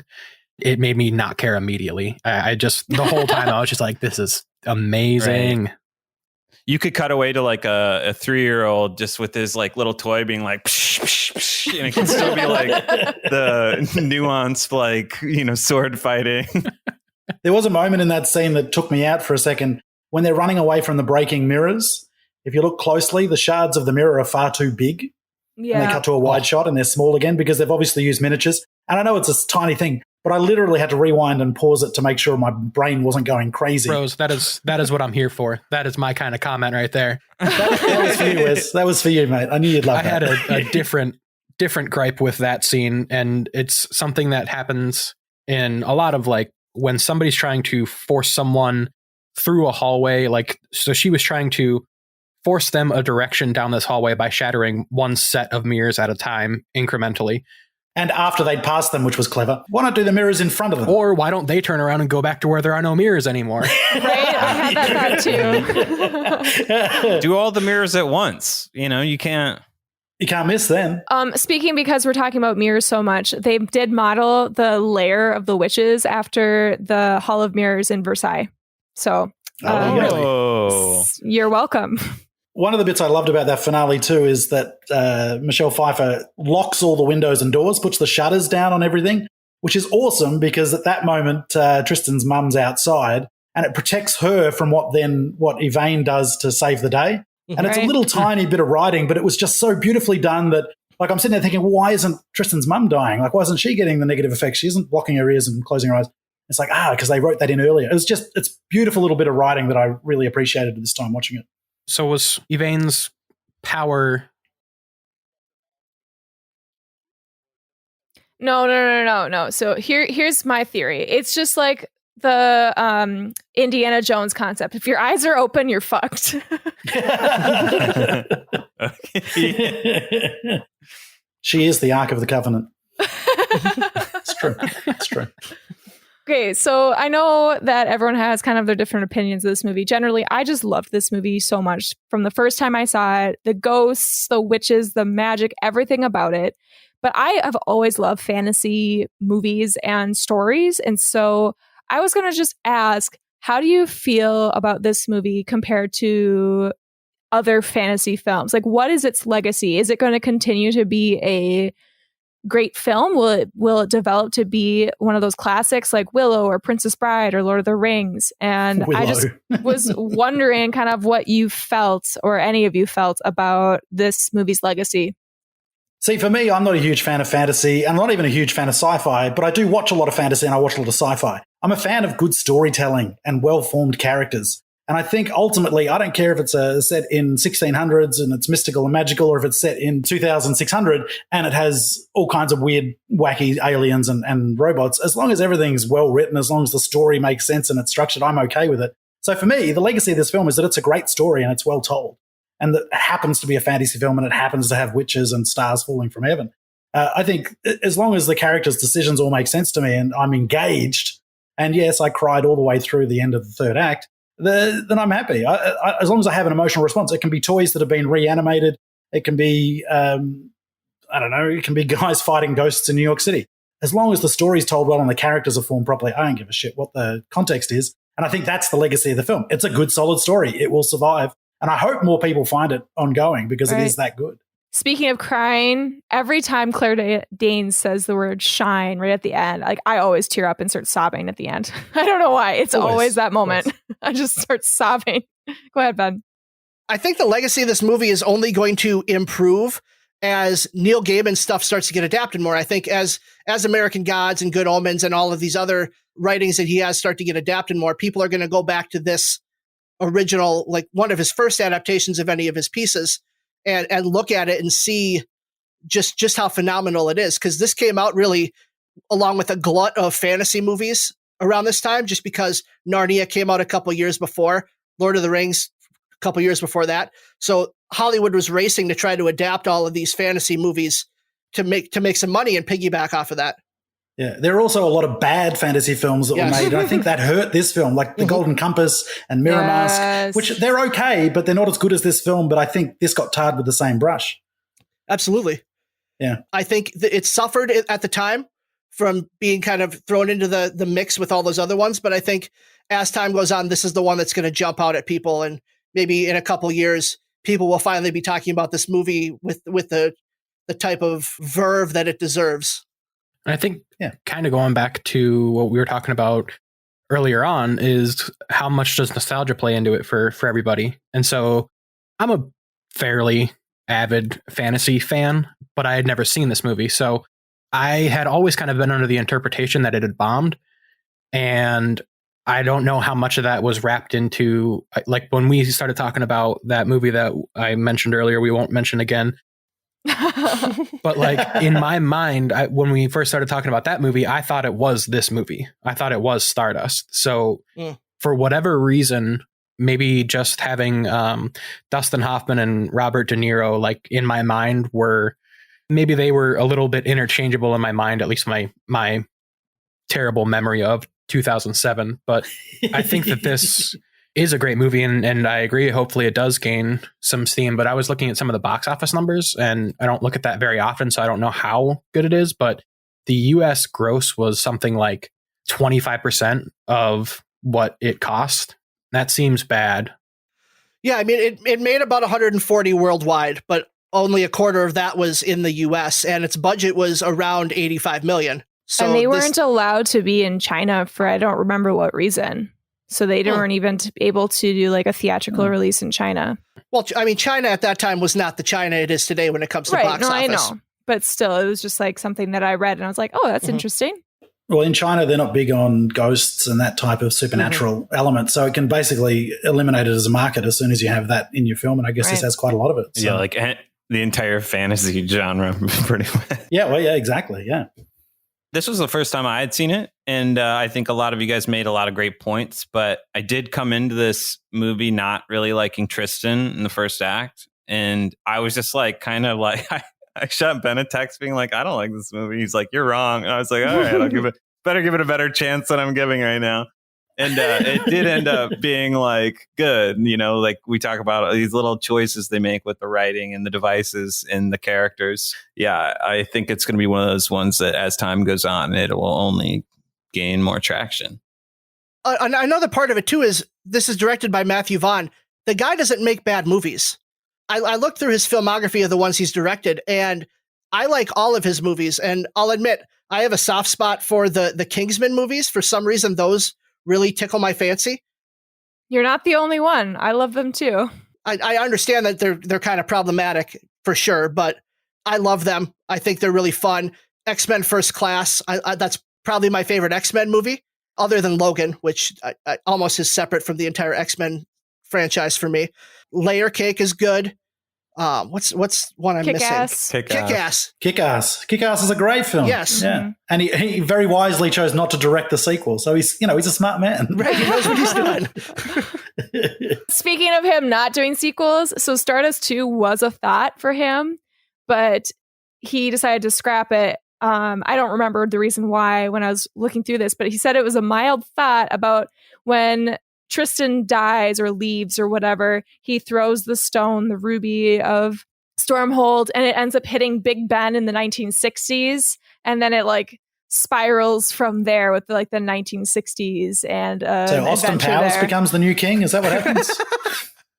G: it made me not care immediately. I just the whole time I was just like, this is amazing.
A: Right. You could cut away to like a 3-year-old just with his like little toy being like, psh, psh, psh, and it can still be like the nuanced, like, you know, sword fighting.
H: There was a moment in that scene that took me out for a second when they're running away from the breaking mirrors. If you look closely, the shards of the mirror are far too big. Yeah. And they cut to a wide shot and they're small again because they've obviously used miniatures. And I know it's a tiny thing, but I literally had to rewind and pause it to make sure my brain wasn't going crazy.
G: Rose, that is what I'm here for. That is my kind of comment right there.
H: That was for you, Wes. That was for you, mate. I knew you'd love that.
G: I had a different gripe with that scene, and it's something that happens in a lot of like when somebody's trying to force someone through a hallway. Like, so she was trying to force them a direction down this hallway by shattering one set of mirrors at a time incrementally.
H: And after they'd passed them, which was clever, why not do the mirrors in front of them?
G: Or why don't they turn around and go back to where there are no mirrors anymore?
C: Right? I had that thought
A: too. Do all the mirrors at once. You know, you can't
H: miss them.
C: Speaking, because we're talking about mirrors so much, they did model the lair of the witches after the Hall of Mirrors in Versailles. So
A: really?
C: You're welcome.
H: one of the bits I loved about that finale too is that Michelle Pfeiffer locks all the windows and doors, puts the shutters down on everything, which is awesome because at that moment Tristan's mum's outside and it protects her from what Yvain does to save the day. And it's a little tiny bit of writing, but it was just so beautifully done that, like, I'm sitting there thinking, well, why isn't Tristan's mum dying? Like, why isn't she getting the negative effects? She isn't blocking her ears and closing her eyes. It's like, because they wrote that in earlier. It's beautiful little bit of writing that I really appreciated this time watching it.
G: So was Yvain's power...
C: No. So here's my theory. It's just like the Indiana Jones concept. If your eyes are open, you're fucked.
H: She is the Ark of the Covenant. It's true.
C: Okay, so I know that everyone has kind of their different opinions of this movie. Generally, I just loved this movie so much from the first time I saw it. The ghosts, the witches, the magic, everything about it. But I have always loved fantasy movies and stories. And so I was going to just ask, how do you feel about this movie compared to other fantasy films? Like, what is its legacy? Is it going to continue to be a great film? Will it develop to be one of those classics like Willow or Princess Bride or Lord of the Rings? And
H: Willow.
C: I just was wondering kind of what you felt, or any of you felt, about this movie's legacy.
H: See, for me, I'm not a huge fan of fantasy, and I'm not even a huge fan of sci-fi, but I do watch a lot of fantasy and I watch a lot of sci-fi. I'm a fan of good storytelling and well-formed characters. And I think ultimately, I don't care if it's set in 1600s and it's mystical and magical, or if it's set in 2600 and it has all kinds of weird, wacky aliens and robots. As long as everything's well written, as long as the story makes sense and it's structured, I'm okay with it. So for me, the legacy of this film is that it's a great story and it's well told. And that it happens to be a fantasy film and it happens to have witches and stars falling from heaven. I think as long as the characters' decisions all make sense to me and I'm engaged, and yes, I cried all the way through the end of the third act, then I'm happy. As long as I have an emotional response. It can be toys that have been reanimated. It can be, it can be guys fighting ghosts in New York City. As long as the story's told well and the characters are formed properly, I don't give a shit what the context is. And I think that's the legacy of the film. It's a good, solid story. It will survive. And I hope more people find it ongoing because it is that good.
C: Speaking of crying, every time Claire Danes says the word shine right at the end, like, I always tear up and start sobbing at the end. I don't know why. It's always that moment. I just start sobbing. Go ahead, Ben.
E: I think the legacy of this movie is only going to improve as Neil Gaiman's stuff starts to get adapted more. I think as American Gods and Good Omens and all of these other writings that he has start to get adapted more, people are going to go back to this original, like one of his first adaptations of any of his pieces, and look at it and see just how phenomenal it is. Because this came out really along with a glut of fantasy movies around this time, just because Narnia came out a couple years before, Lord of the Rings a couple years before that. So Hollywood was racing to try to adapt all of these fantasy movies to make some money and piggyback off of that.
H: Yeah, there are also a lot of bad fantasy films that were made, and I think that hurt this film, like The Golden Compass and Mirror Mask, which they're okay, but they're not as good as this film, but I think this got tarred with the same brush.
E: Absolutely.
H: Yeah.
E: I think it suffered at the time from being kind of thrown into the mix with all those other ones, but I think as time goes on, this is the one that's going to jump out at people, and maybe in a couple years, people will finally be talking about this movie with the type of verve that it deserves.
G: I think kind of going back to what we were talking about earlier on is how much does nostalgia play into it for everybody. And so I'm a fairly avid fantasy fan, but I had never seen this movie. So I had always kind of been under the interpretation that it had bombed. And I don't know how much of that was wrapped into, like, when we started talking about that movie that I mentioned earlier, we won't mention again. But like in my mind, when we first started talking about that movie, I thought it was this movie. I thought it was Stardust. So for whatever reason, maybe just having Dustin Hoffman and Robert De Niro, like, in my mind, maybe they were a little bit interchangeable in my mind, at least my terrible memory of 2007. But I think that this is a great movie, and I agree. Hopefully it does gain some steam, but I was looking at some of the box office numbers, and I don't look at that very often, so I don't know how good it is, but the US gross was something like 25% of what it cost. That seems bad.
E: Yeah, I mean, it made about 140 worldwide, but only a quarter of that was in the US, and its budget was around 85 million. So
C: and they weren't allowed to be in China for I don't remember what reason. So they weren't even able to do like a theatrical release in China.
E: Well, I mean, China at that time was not the China it is today when it comes to box office.
C: I know. But still, it was just like something that I read, and I was like, oh, that's interesting.
H: Well, in China, they're not big on ghosts and that type of supernatural element. So it can basically eliminate it as a market as soon as you have that in your film. And I guess this has quite a lot of it. So.
A: Yeah, like the entire fantasy genre, pretty much.
H: Yeah, well, yeah, exactly. Yeah.
A: This was the first time I had seen it. And I think a lot of you guys made a lot of great points. But I did come into this movie not really liking Tristan in the first act. And I was just like, kind of like... I shot Ben a text being like, I don't like this movie. He's like, you're wrong. And I was like, all right, I'll better give it a better chance than I'm giving right now. And it did end up being like good, you know, like we talk about these little choices they make with the writing and the devices and the characters. Yeah, I think it's going to be one of those ones that as time goes on, it will only gain more traction.
E: Another part of it too is this is directed by Matthew Vaughn. The guy doesn't make bad movies. I looked through his filmography of the ones he's directed, and I like all of his movies. And I'll admit, I have a soft spot for the Kingsman movies. For some reason, those really tickle my fancy.
C: You're not the only one. I love them too.
E: I understand that they're kind of problematic for sure, but I love them. I think they're really fun. X-Men First Class, that's probably my favorite X-Men movie, other than Logan, which I almost is separate from the entire X-Men franchise for me. Layer Cake is good. What's one I'm missing?
C: Kick-Ass.
H: Kick-Ass is a great film.
E: Yes.
H: Yeah. And he very wisely chose not to direct the sequel. So he's a smart man.
E: Right. He knows what he's doing.
C: Speaking of him not doing sequels, so Stardust 2 was a thought for him, but he decided to scrap it. I don't remember the reason why when I was looking through this, but he said it was a mild thought about when Tristan dies or leaves or whatever, he throws the stone, the ruby of Stormhold, and it ends up hitting Big Ben in the 1960s. And then it like spirals from there with like the 1960s. And
H: so Austin Powers becomes the new king. Is that what happens?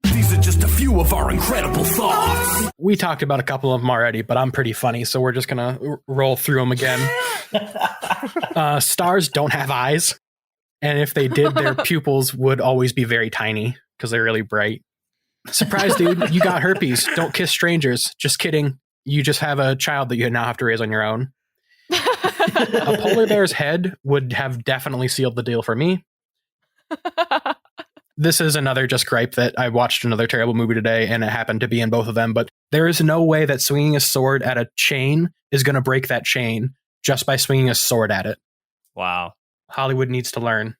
L: These are just a few of our incredible thoughts.
G: We talked about a couple of them already, but I'm pretty funny, so we're just going to roll through them again. Stars don't have eyes. And if they did, their pupils would always be very tiny because they're really bright. Surprise, dude, you got herpes. Don't kiss strangers. Just kidding. You just have a child that you now have to raise on your own. A polar bear's head would have definitely sealed the deal for me. This is another just gripe that I watched another terrible movie today, and it happened to be in both of them. But there is no way that swinging a sword at a chain is going to break that chain just by swinging a sword at it.
A: Wow.
G: Hollywood needs to learn.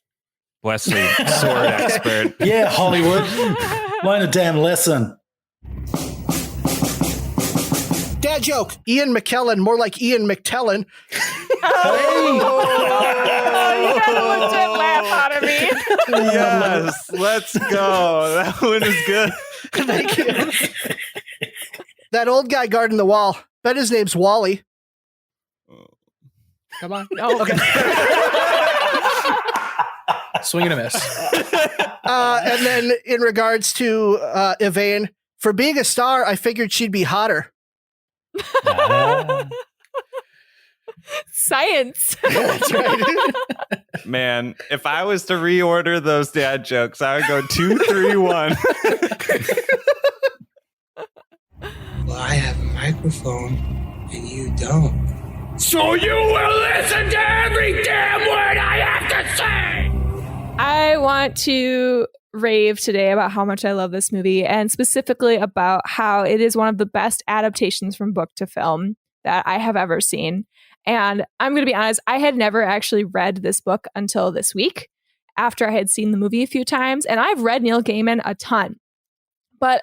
A: Wesley, sword expert.
H: Yeah, Hollywood. Learn a damn lesson.
E: Dad joke. Ian McKellen, more like Ian McTellen.
C: Oh, you got a legit laugh out of me.
A: Yes, let's go. That one is good.
E: Thank you. That old guy guarding the wall. Bet his name's Wally. Come on.
C: Oh,
E: okay.
G: Swing and a miss.
E: And then in regards to Yvain, for being a star, I figured she'd be hotter.
C: Science.
E: That's right.
A: Man, if I was to reorder those dad jokes, I would go 2, 3, 1.
M: Well, I have a microphone and you don't.
L: So you will listen to every damn word I have to say!
C: I want to rave today about how much I love this movie, and specifically about how it is one of the best adaptations from book to film that I have ever seen. And I'm going to be honest, I had never actually read this book until this week after I had seen the movie a few times. And I've read Neil Gaiman a ton, but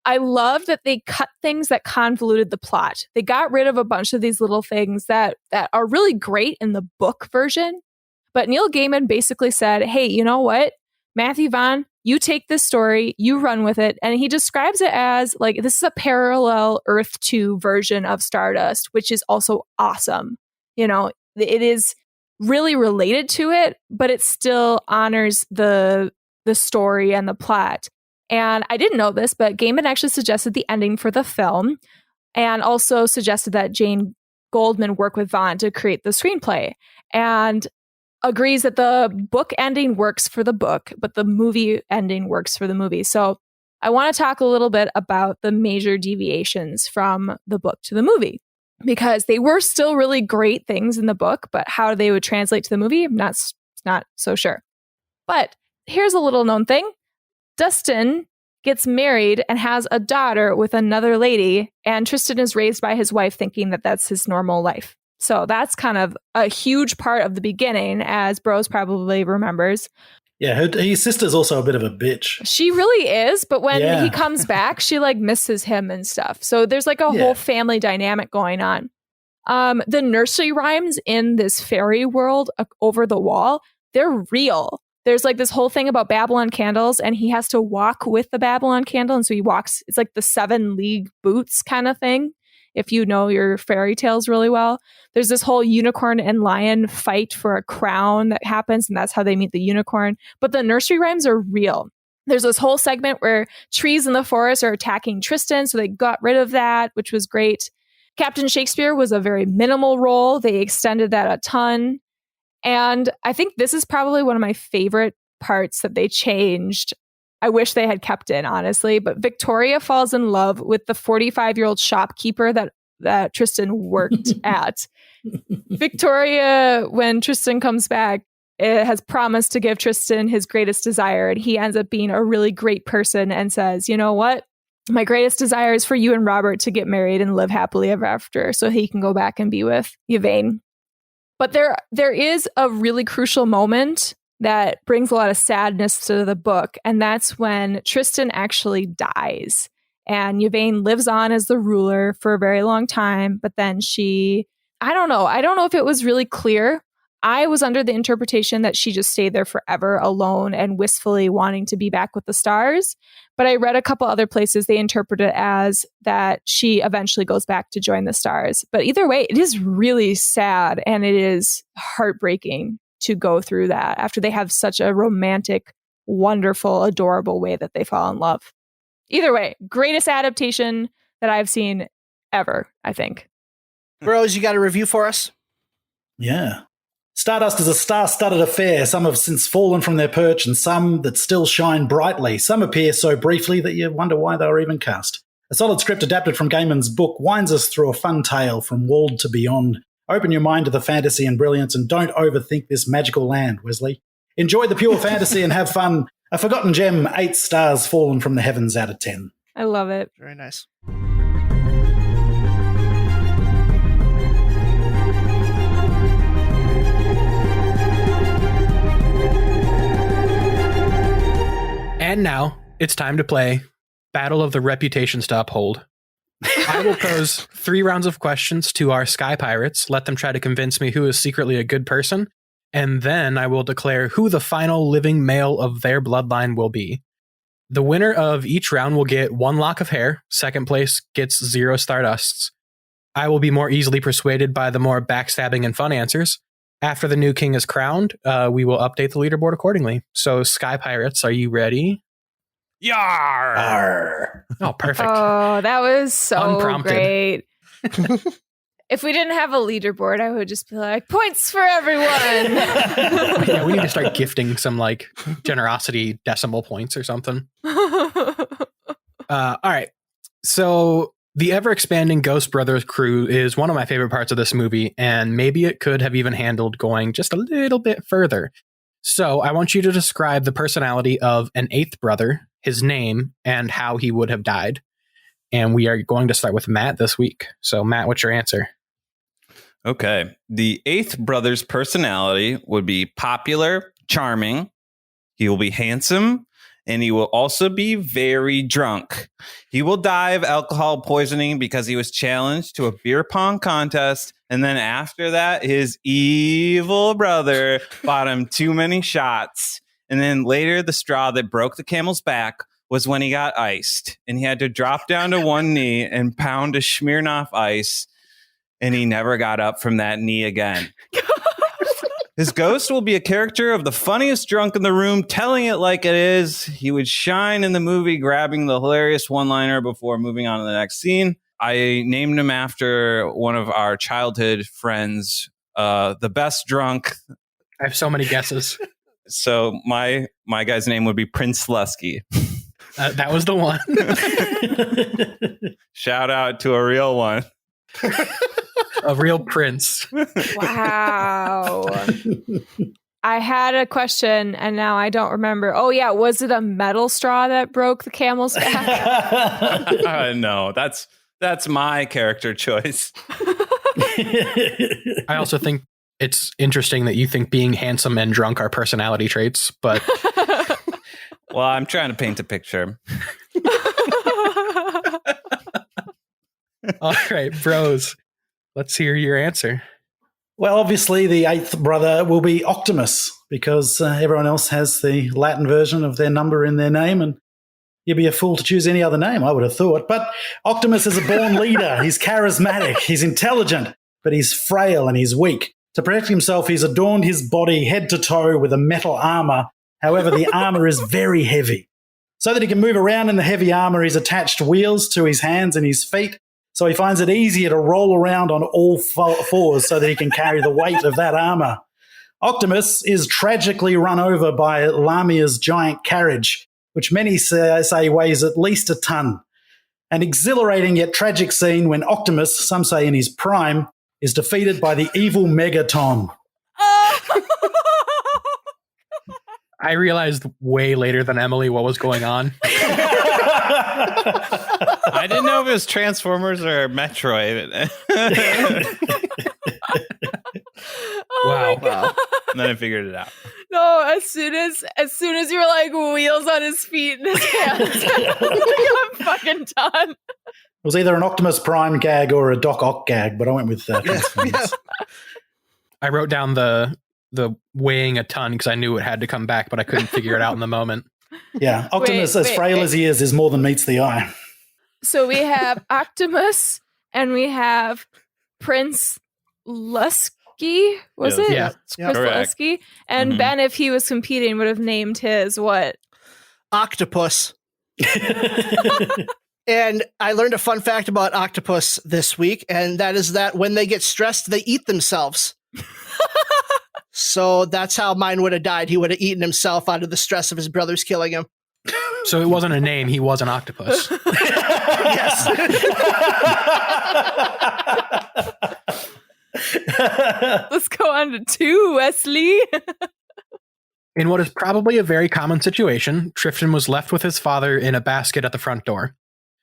C: I love that they cut things that convoluted the plot. They got rid of a bunch of these little things that are really great in the book version. But Neil Gaiman basically said, hey, you know what? Matthew Vaughn, you take this story, you run with it. And he describes it as like, this is a parallel Earth 2 version of Stardust, which is also awesome. You know, it is really related to it, but it still honors the story and the plot. And I didn't know this, but Gaiman actually suggested the ending for the film and also suggested that Jane Goldman work with Vaughn to create the screenplay, and agrees that the book ending works for the book, but the movie ending works for the movie. So I want to talk a little bit about the major deviations from the book to the movie, because they were still really great things in the book, but how they would translate to the movie, I'm not so sure. But here's a little known thing. Dustin gets married and has a daughter with another lady, and Tristan is raised by his wife thinking that that's his normal life. So that's kind of a huge part of the beginning, as Brose probably remembers.
H: Yeah, his sister's also a bit of a bitch.
C: She really is, but when he comes back, she like misses him and stuff. So there's like a whole family dynamic going on. The nursery rhymes in this fairy world over the wall, they're real. There's like this whole thing about Babylon candles, and he has to walk with the Babylon candle. And so he walks, it's like the 7 league boots kind of thing. If you know your fairy tales really well, there's this whole unicorn and lion fight for a crown that happens, and that's how they meet the unicorn. But the nursery rhymes are real. There's this whole segment where trees in the forest are attacking Tristan, so they got rid of that, which was great. Captain Shakespeare was a very minimal role. They extended that a ton. And I think this is probably one of my favorite parts that they changed. I wish they had kept in, honestly. But Victoria falls in love with the 45-year-old shopkeeper that Tristan worked at. Victoria, when Tristan comes back, has promised to give Tristan his greatest desire. And he ends up being a really great person and says, you know what? My greatest desire is for you and Robert to get married and live happily ever after, so he can go back and be with Yvain. But there is a really crucial moment that brings a lot of sadness to the book, and that's when Tristan actually dies. And Yvain lives on as the ruler for a very long time, but then I don't know if it was really clear. I was under the interpretation that she just stayed there forever alone and wistfully wanting to be back with the stars. But I read a couple other places, they interpret it as that she eventually goes back to join the stars. But either way, it is really sad, and it is heartbreaking to go through that after they have such a romantic, wonderful, adorable way that they fall in love. Either way, greatest adaptation that I've seen ever, I think.
E: Brose, you got a review for us?
H: Yeah. Stardust is a star-studded affair. Some have since fallen from their perch, and some that still shine brightly. Some appear so briefly that you wonder why they were even cast. A solid script adapted from Gaiman's book winds us through a fun tale from world to beyond. Open your mind to the fantasy and brilliance, and don't overthink this magical land, Wesley. Enjoy the pure fantasy and have fun. A forgotten gem, 8 stars fallen from the heavens out of 10.
C: I love it.
E: Very nice.
G: And now it's time to play Battle of the Reputations to Uphold. I will pose 3 rounds of questions to our Sky Pirates, let them try to convince me who is secretly a good person, and then I will declare who the final living male of their bloodline will be. The winner of each round will get 1 lock of hair. Second place gets 0 Stardusts. I will be more easily persuaded by the more backstabbing and fun answers. After the new king is crowned, we will update the leaderboard accordingly. So, Sky Pirates, are you ready?
A: Yar!
H: Arr.
G: Oh, perfect.
C: Oh, that was so
G: Unprompted.
C: great. If we didn't have a leaderboard, I would just be like, points for everyone.
G: Yeah, we need to start gifting some like generosity decimal points or something. All right. So the ever-expanding Ghost Brothers crew is one of my favorite parts of this movie, and maybe it could have even handled going just a little bit further. So I want you to describe the personality of an 8th brother, his name, and how he would have died. And we are going to start with Matt this week. So Matt, what's your answer?
A: Okay. The 8th brother's personality would be popular, charming. He will be handsome, and he will also be very drunk. He will die of alcohol poisoning because he was challenged to a beer pong contest. And then after that, his evil brother bought him too many shots. And then later, the straw that broke the camel's back was when he got iced. And he had to drop down to one knee and pound a Smirnoff ice. And he never got up from that knee again. His ghost will be a character of the funniest drunk in the room, telling it like it is. He would shine in the movie, grabbing the hilarious one-liner before moving on to the next scene. I named him after one of our childhood friends, the best drunk.
G: I have so many guesses.
A: So my guy's name would be Prince Lusky.
G: That was the one.
A: Shout out to a real one.
G: A real prince.
C: Wow. I had a question and now I don't remember. Oh yeah, was it a metal straw that broke the camel's back?
A: No, that's my character choice.
G: I also think it's interesting that you think being handsome and drunk are personality traits, but
A: well, I'm trying to paint a picture.
G: All right, Brose. Let's hear your answer.
H: Well, obviously, the eighth brother will be Optimus because everyone else has the Latin version of their number in their name, and you'd be a fool to choose any other name, I would have thought. But Optimus is a born leader. He's charismatic. He's intelligent, but he's frail and he's weak. To protect himself, he's adorned his body head to toe with a metal armor. However, the armor is very heavy. So that he can move around in the heavy armor, he's attached wheels to his hands and his feet. So he finds it easier to roll around on all fours so that he can carry the weight of that armor. Optimus is tragically run over by Lamia's giant carriage, which many say weighs at least a ton. An exhilarating yet tragic scene when Optimus, some say in his prime, is defeated by the evil Megaton.
G: I realized way later than Emily what was going on.
A: I didn't know if it was Transformers or Metroid.
G: Wow.
A: And then I figured it out.
C: No, as soon as you were like wheels on his feet and his hands, I'm fucking done.
H: It was either an Optimus Prime gag or a Doc Ock gag, but I went with Transformers.
E: Yeah.
G: I wrote down the weighing a ton because I knew it had to come back, but I couldn't figure it out in the moment.
H: Yeah, Optimus, as frail as he is more than meets the eye.
C: So we have Optimus and we have Prince Lusky. Was it?
G: Yeah.
C: Prince Lusky. And Ben, if he was competing, would have named his what?
E: Octopus. And I learned a fun fact about octopus this week, and that is that when they get stressed, they eat themselves. So that's how mine would have died. He would have eaten himself out of the stress of his brothers killing him.
G: So it wasn't a name. He was an octopus.
E: Yes.
C: Let's go on to 2, Wesley.
G: In what is probably a very common situation, Trifton was left with his father in a basket at the front door.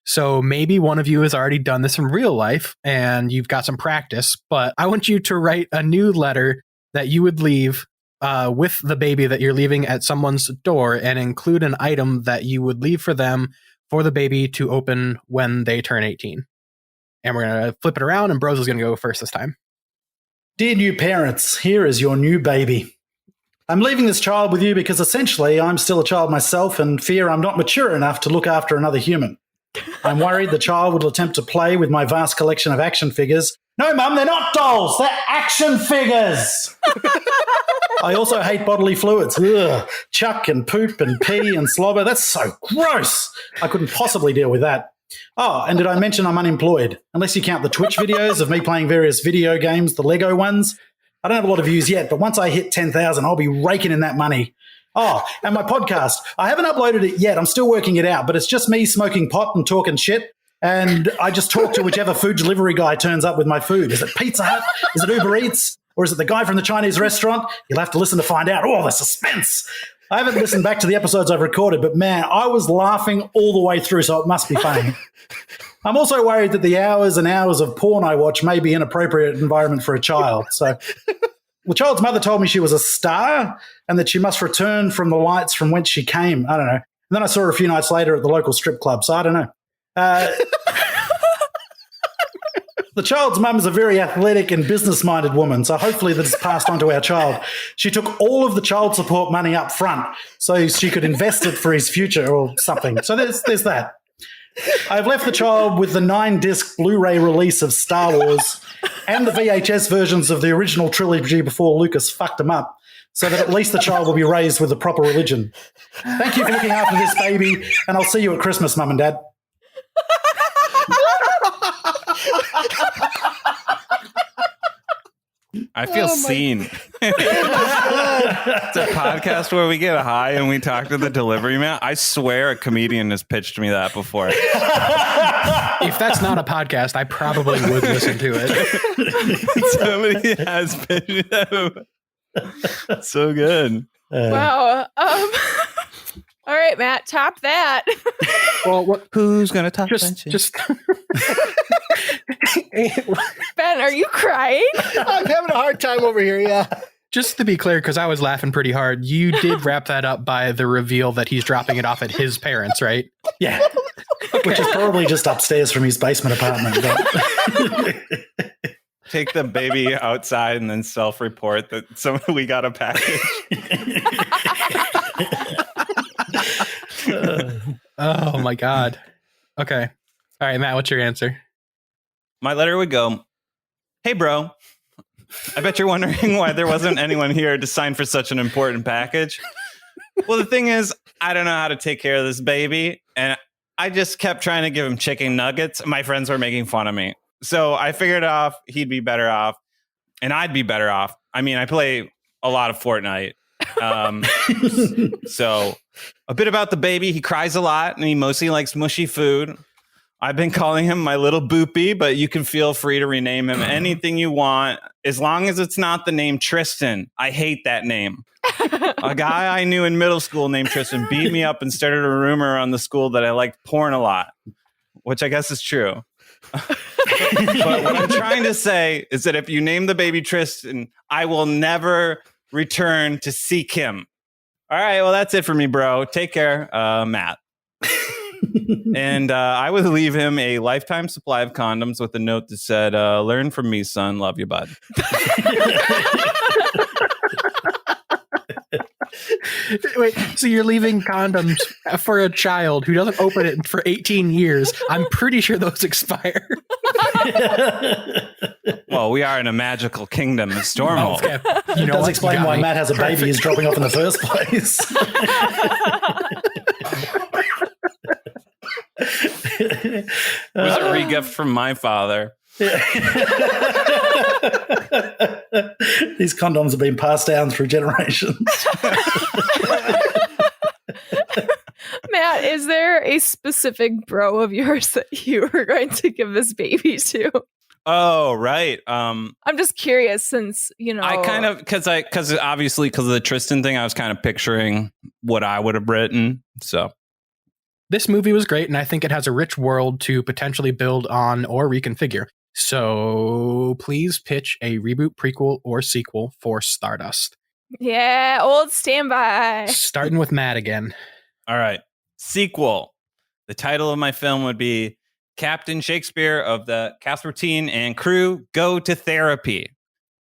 G: So maybe one of you has already done this in real life and you've got some practice, but I want you to write a new letter that you would leave with the baby that you're leaving at someone's door and include an item that you would leave for them for the baby to open when they turn 18. And we're going to flip it around and Brose is going to go first this time.
H: Dear new parents, here is your new baby. I'm leaving this child with you because essentially I'm still a child myself and fear I'm not mature enough to look after another human. I'm worried the child will attempt to play with my vast collection of action figures. No, Mum, they're not dolls. They're action figures. I also hate bodily fluids. Ugh. Chuck and poop and pee and slobber. That's so gross. I couldn't possibly deal with that. Oh, and did I mention I'm unemployed? Unless you count the Twitch videos of me playing various video games, the Lego ones. I don't have a lot of views yet, but once I hit 10,000, I'll be raking in that money. Oh, and my podcast. I haven't uploaded it yet. I'm still working it out, but it's just me smoking pot and talking shit. And I just talk to whichever food delivery guy turns up with my food. Is it Pizza Hut? Is it Uber Eats? Or is it the guy from the Chinese restaurant? You'll have to listen to find out. Oh, the suspense. I haven't listened back to the episodes I've recorded, but man, I was laughing all the way through, so it must be funny. I'm also worried that the hours and hours of porn I watch may be inappropriate environment for a child. So the child's mother told me she was a star and that she must return from the lights from whence she came. I don't know. And then I saw her a few nights later at the local strip club, so I don't know. The child's mum is a very athletic and business-minded woman, so hopefully this is passed on to our child. She took all of the child support money up front so she could invest it for his future or something. So there's that. I've left the child with the 9-disc Blu-ray release of Star Wars and the VHS versions of the original trilogy before Lucas fucked them up, so that at least the child will be raised with the proper religion. Thank you for looking after this baby, and I'll see you at Christmas, Mum and Dad.
A: I feel seen. It's a podcast where we get high and we talk to the delivery man. I swear a comedian has pitched me that before.
G: If that's not a podcast, I probably would listen to it.
A: Somebody has pitched that. So good.
C: Wow. All right, Matt, top that.
G: Well,
A: who's gonna top
G: just
C: Ben, are you crying?
E: I'm having a hard time over here. Yeah.
G: Just to be clear, because I was laughing pretty hard, you did wrap that up by the reveal that he's dropping it off at his parents', right?
H: Yeah. Okay. Which is probably just upstairs from his basement apartment. But
A: take the baby outside and then self-report that we got a package.
G: Oh my God. Okay. All right, Matt, what's your answer?
A: My letter would go, hey, bro, I bet you're wondering why there wasn't anyone here to sign for such an important package. Well, the thing is, I don't know how to take care of this baby, and I just kept trying to give him chicken nuggets. My friends were making fun of me. So I figured off he'd be better off, and I'd be better off. I mean, I play a lot of Fortnite. So a bit about the baby. He cries a lot, and he mostly likes mushy food. I've been calling him my little boopy, but you can feel free to rename him anything you want, as long as it's not the name Tristan. I hate that name. A guy I knew in middle school named Tristan beat me up and started a rumor around the school that I liked porn a lot, which I guess is true. But what I'm trying to say is that if you name the baby Tristan, I will never return to seek him. All right, well, that's it for me, bro. Take care, Matt. And I would leave him a lifetime supply of condoms with a note that said, learn from me, son. Love you, bud.
G: Wait, so you're leaving condoms for a child who doesn't open it for 18 years. I'm pretty sure those expire.
A: Well, we are in a magical kingdom of Stormhold.
G: Okay.
H: It does explain why Matt has a baby is dropping off in the first place.
A: It was a re-gift from my father.
H: These condoms have been passed down through generations.
C: Matt, is there a specific bro of yours that you were going to give this baby to?
A: Oh, right.
C: I'm just curious, since
A: I kind of because obviously because of the Tristan thing, I was kind of picturing what I would have written. So
G: this movie was great, and I think it has a rich world to potentially build on or reconfigure. So please pitch a reboot, prequel, or sequel for Stardust.
C: Yeah, old standby.
G: Starting with Matt again.
A: All right. Sequel. The title of my film would be Captain Shakespeare of the Caspertine and crew go to therapy.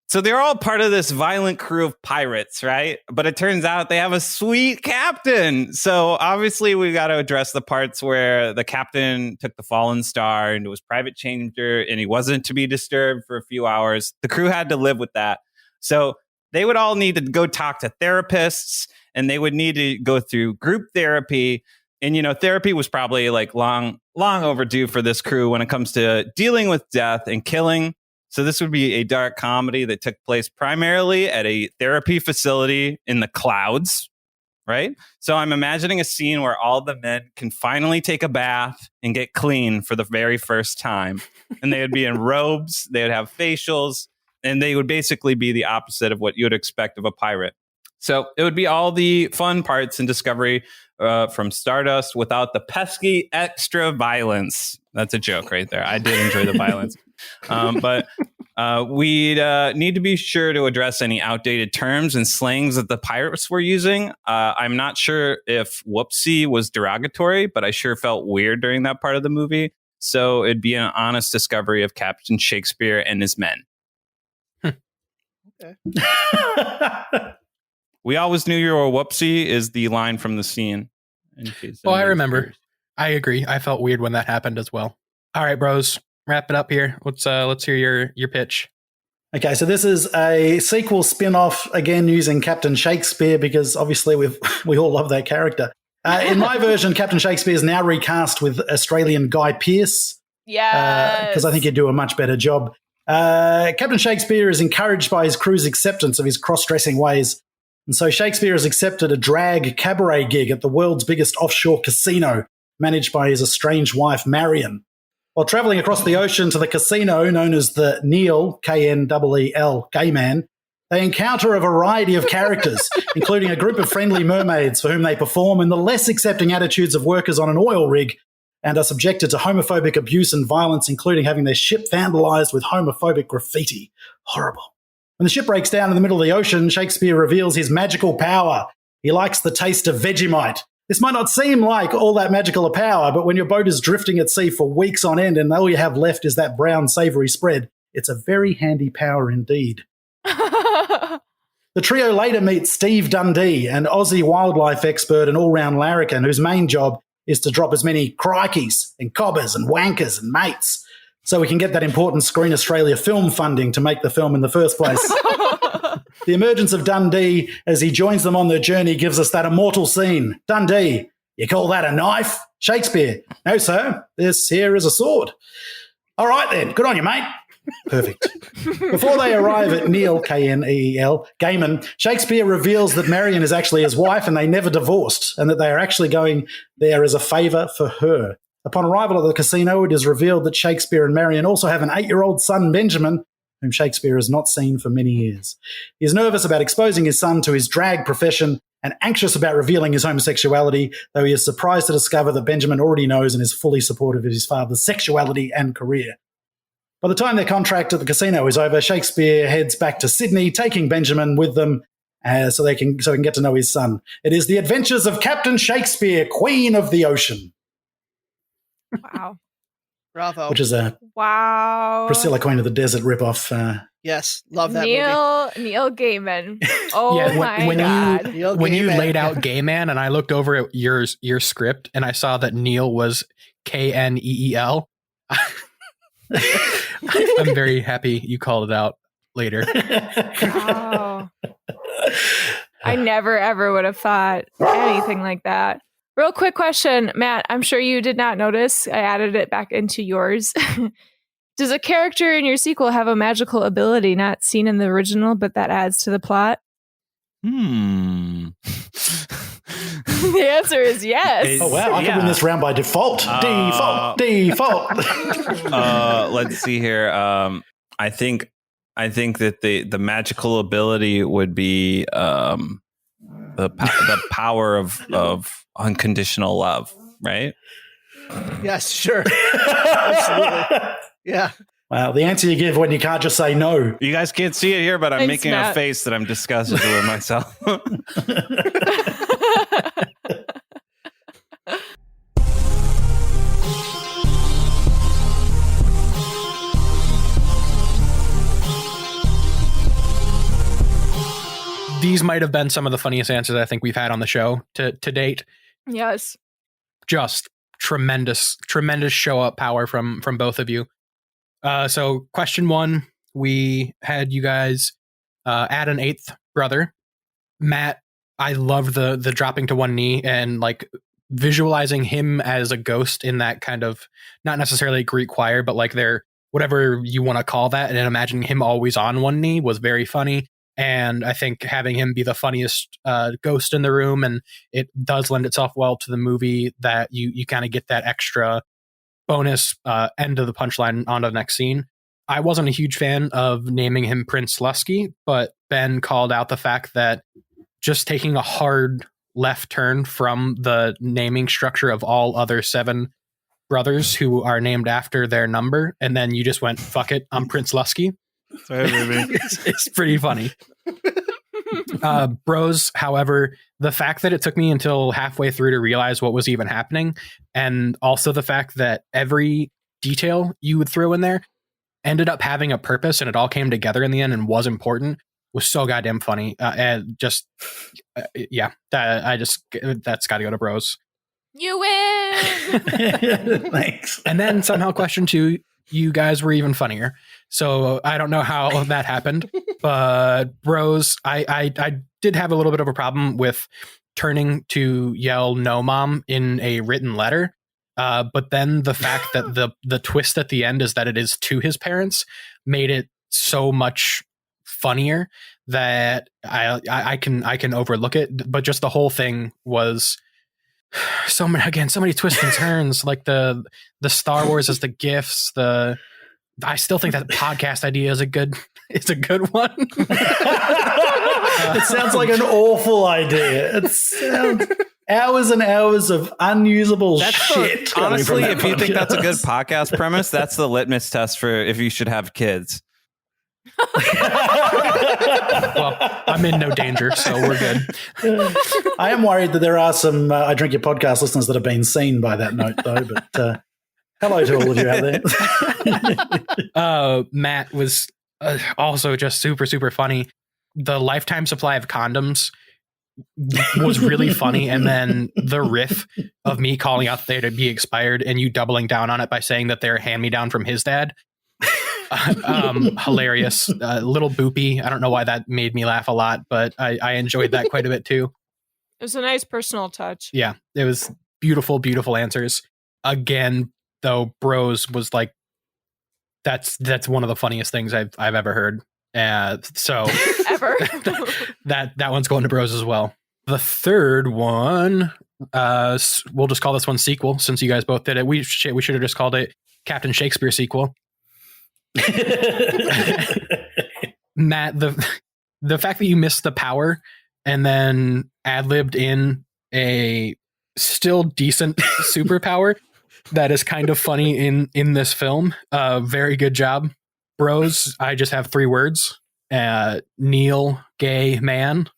A: So they're all part of this violent crew of pirates, right? But it turns out they have a sweet captain. So obviously we got to address the parts where the captain took the fallen star into his private chamber and he wasn't to be disturbed for a few hours. The crew had to live with that. So they would all need to go talk to therapists, and they would need to go through group therapy. And, therapy was probably like long overdue for this crew when it comes to dealing with death and killing. So this would be a dark comedy that took place primarily at a therapy facility in the clouds, right? So I'm imagining a scene where all the men can finally take a bath and get clean for the very first time. And they would be in robes, they would have facials, and they would basically be the opposite of what you would expect of a pirate. So it would be all the fun parts in Discovery from Stardust without the pesky extra violence. That's a joke right there. I did enjoy the violence. But we'd need to be sure to address any outdated terms and slangs that the pirates were using. I'm not sure if whoopsie was derogatory, but I sure felt weird during that part of the movie. So it'd be an honest discovery of Captain Shakespeare and his men.
E: Okay.
A: We always knew you were a whoopsie is the line from the scene.
G: Oh, I remember. I agree. I felt weird when that happened as well. All right, bros, wrap it up here. Let's hear your pitch.
H: Okay, so this is a sequel spin-off, again using Captain Shakespeare, because obviously we all love that character. In my version, Captain Shakespeare is now recast with Australian Guy Pearce.
C: Yes.
H: Because I think he'd do a much better job. Captain Shakespeare is encouraged by his crew's acceptance of his cross-dressing ways. And so Shakespeare has accepted a drag cabaret gig at the world's biggest offshore casino, managed by his estranged wife, Marion. While travelling across the ocean to the casino known as the Kneel, Kneel, gay man, they encounter a variety of characters, including a group of friendly mermaids for whom they perform in the less accepting attitudes of workers on an oil rig, and are subjected to homophobic abuse and violence, including having their ship vandalised with homophobic graffiti. Horrible. When the ship breaks down in the middle of the ocean, Shakespeare reveals his magical power. He likes the taste of Vegemite. This might not seem like all that magical a power, but when your boat is drifting at sea for weeks on end and all you have left is that brown savoury spread, it's a very handy power indeed. The trio later meets Steve Dundee, an Aussie wildlife expert and all-round larrikin whose main job is to drop as many crikeys and cobbers and wankers and mates so we can get that important Screen Australia film funding to make the film in the first place. The emergence of Dundee as he joins them on their journey gives us that immortal scene. Dundee, you call that a knife? Shakespeare, no, sir, this here is a sword. All right then, good on you, mate. Perfect. Before they arrive at Kneel, Kneel, Gaiman, Shakespeare reveals that Marion is actually his wife and they never divorced, and that they are actually going there as a favour for her. Upon arrival at the casino, it is revealed that Shakespeare and Marion also have an 8-year-old son, Benjamin, whom Shakespeare has not seen for many years. He is nervous about exposing his son to his drag profession and anxious about revealing his homosexuality, though he is surprised to discover that Benjamin already knows and is fully supportive of his father's sexuality and career. By the time their contract at the casino is over, Shakespeare heads back to Sydney, taking Benjamin with them so he can get to know his son. It is The Adventures of Captain Shakespeare, Queen of the Ocean.
C: Wow.
E: Bravo.
H: Which is a Priscilla, Queen of the Desert ripoff.
E: Yes, love that
C: movie. Neil Gaiman. Oh
G: yeah,
C: my God.
G: When you laid out Gay Man and I looked over at your script and I saw that Neil was Kneel. I'm very happy you called it out later.
C: Wow. I never ever would have thought anything like that. Real quick question, Matt. I'm sure you did not notice. I added it back into yours. Does a character in your sequel have a magical ability not seen in the original, but that adds to the plot?
A: The
C: answer is yes.
H: Oh, wow. I can win this round by default. Default.
A: Let's see here. I think that the magical ability would be the power of unconditional love, right?
E: Yes, sure. Absolutely. Yeah.
H: Wow, the answer you give when you can't just say no.
A: You guys can't see it here, but I'm
C: Thanks,
A: making
C: Matt.
A: a face that I'm disgusted with myself.
G: These might have been some of the funniest answers I think we've had on the show to date.
C: Yes.
G: Just tremendous show up power from both of you. So question 1, we had you guys add an 8th brother. Matt, I love the dropping to one knee and like visualizing him as a ghost in that kind of, not necessarily Greek choir, but like their, whatever you want to call that, and imagining him always on one knee was very funny. And I think having him be the funniest ghost in the room, and it does lend itself well to the movie that you kind of get that extra bonus end of the punchline onto the next scene. I wasn't a huge fan of naming him Prince Lusky, but Ben called out the fact that just taking a hard left turn from the naming structure of all other 7 brothers who are named after their number, and then you just went, fuck it, I'm Prince Lusky.
A: Sorry, baby.
G: It's pretty funny. Brose, however, the fact that it took me until halfway through to realize what was even happening, and also the fact that every detail you would throw in there ended up having a purpose and it all came together in the end and was important, was so goddamn funny. And just, that's got to go to Brose.
C: You win.
H: Thanks.
G: And then somehow question 2, you guys were even funnier. So I don't know how that happened, but Brose, I did have a little bit of a problem with turning to yell "No, Mom" in a written letter. But then the fact that the twist at the end is that it is to his parents made it so much funnier that I can overlook it. But just the whole thing was so many twists and turns. Like the Star Wars as the gifts. I still think that podcast idea is a good one.
H: It sounds like an awful idea. It sounds hours and hours of unusable shit.
A: Honestly, if you think that's a good podcast premise, that's the litmus test for if you should have kids.
G: Well, I'm in no danger, so we're good.
H: I am worried that there are some I Drink Your Podcast listeners that have been seen by that note, though. But hello to all of you out there.
G: Matt was also just super, super funny. The lifetime supply of condoms was really funny. And then the riff of me calling out there to be expired and you doubling down on it by saying that they're hand-me-down from his dad. Hilarious. Little boopy. I don't know why that made me laugh a lot, but I enjoyed that quite a bit too.
C: It was a nice personal touch.
G: Yeah, it was beautiful, beautiful answers. Again, though, Brose was like, that's one of the funniest things I've ever heard. So
C: ever
G: that one's going to Brose as well. The third one, we'll just call this one sequel since you guys both did it. We should have just called it Captain Shakespeare sequel. Matt, the fact that you missed the power and then ad-libbed in a still decent superpower that is kind of funny in this film. Very good job. Brose, I just have 3 words. Neil, gay man.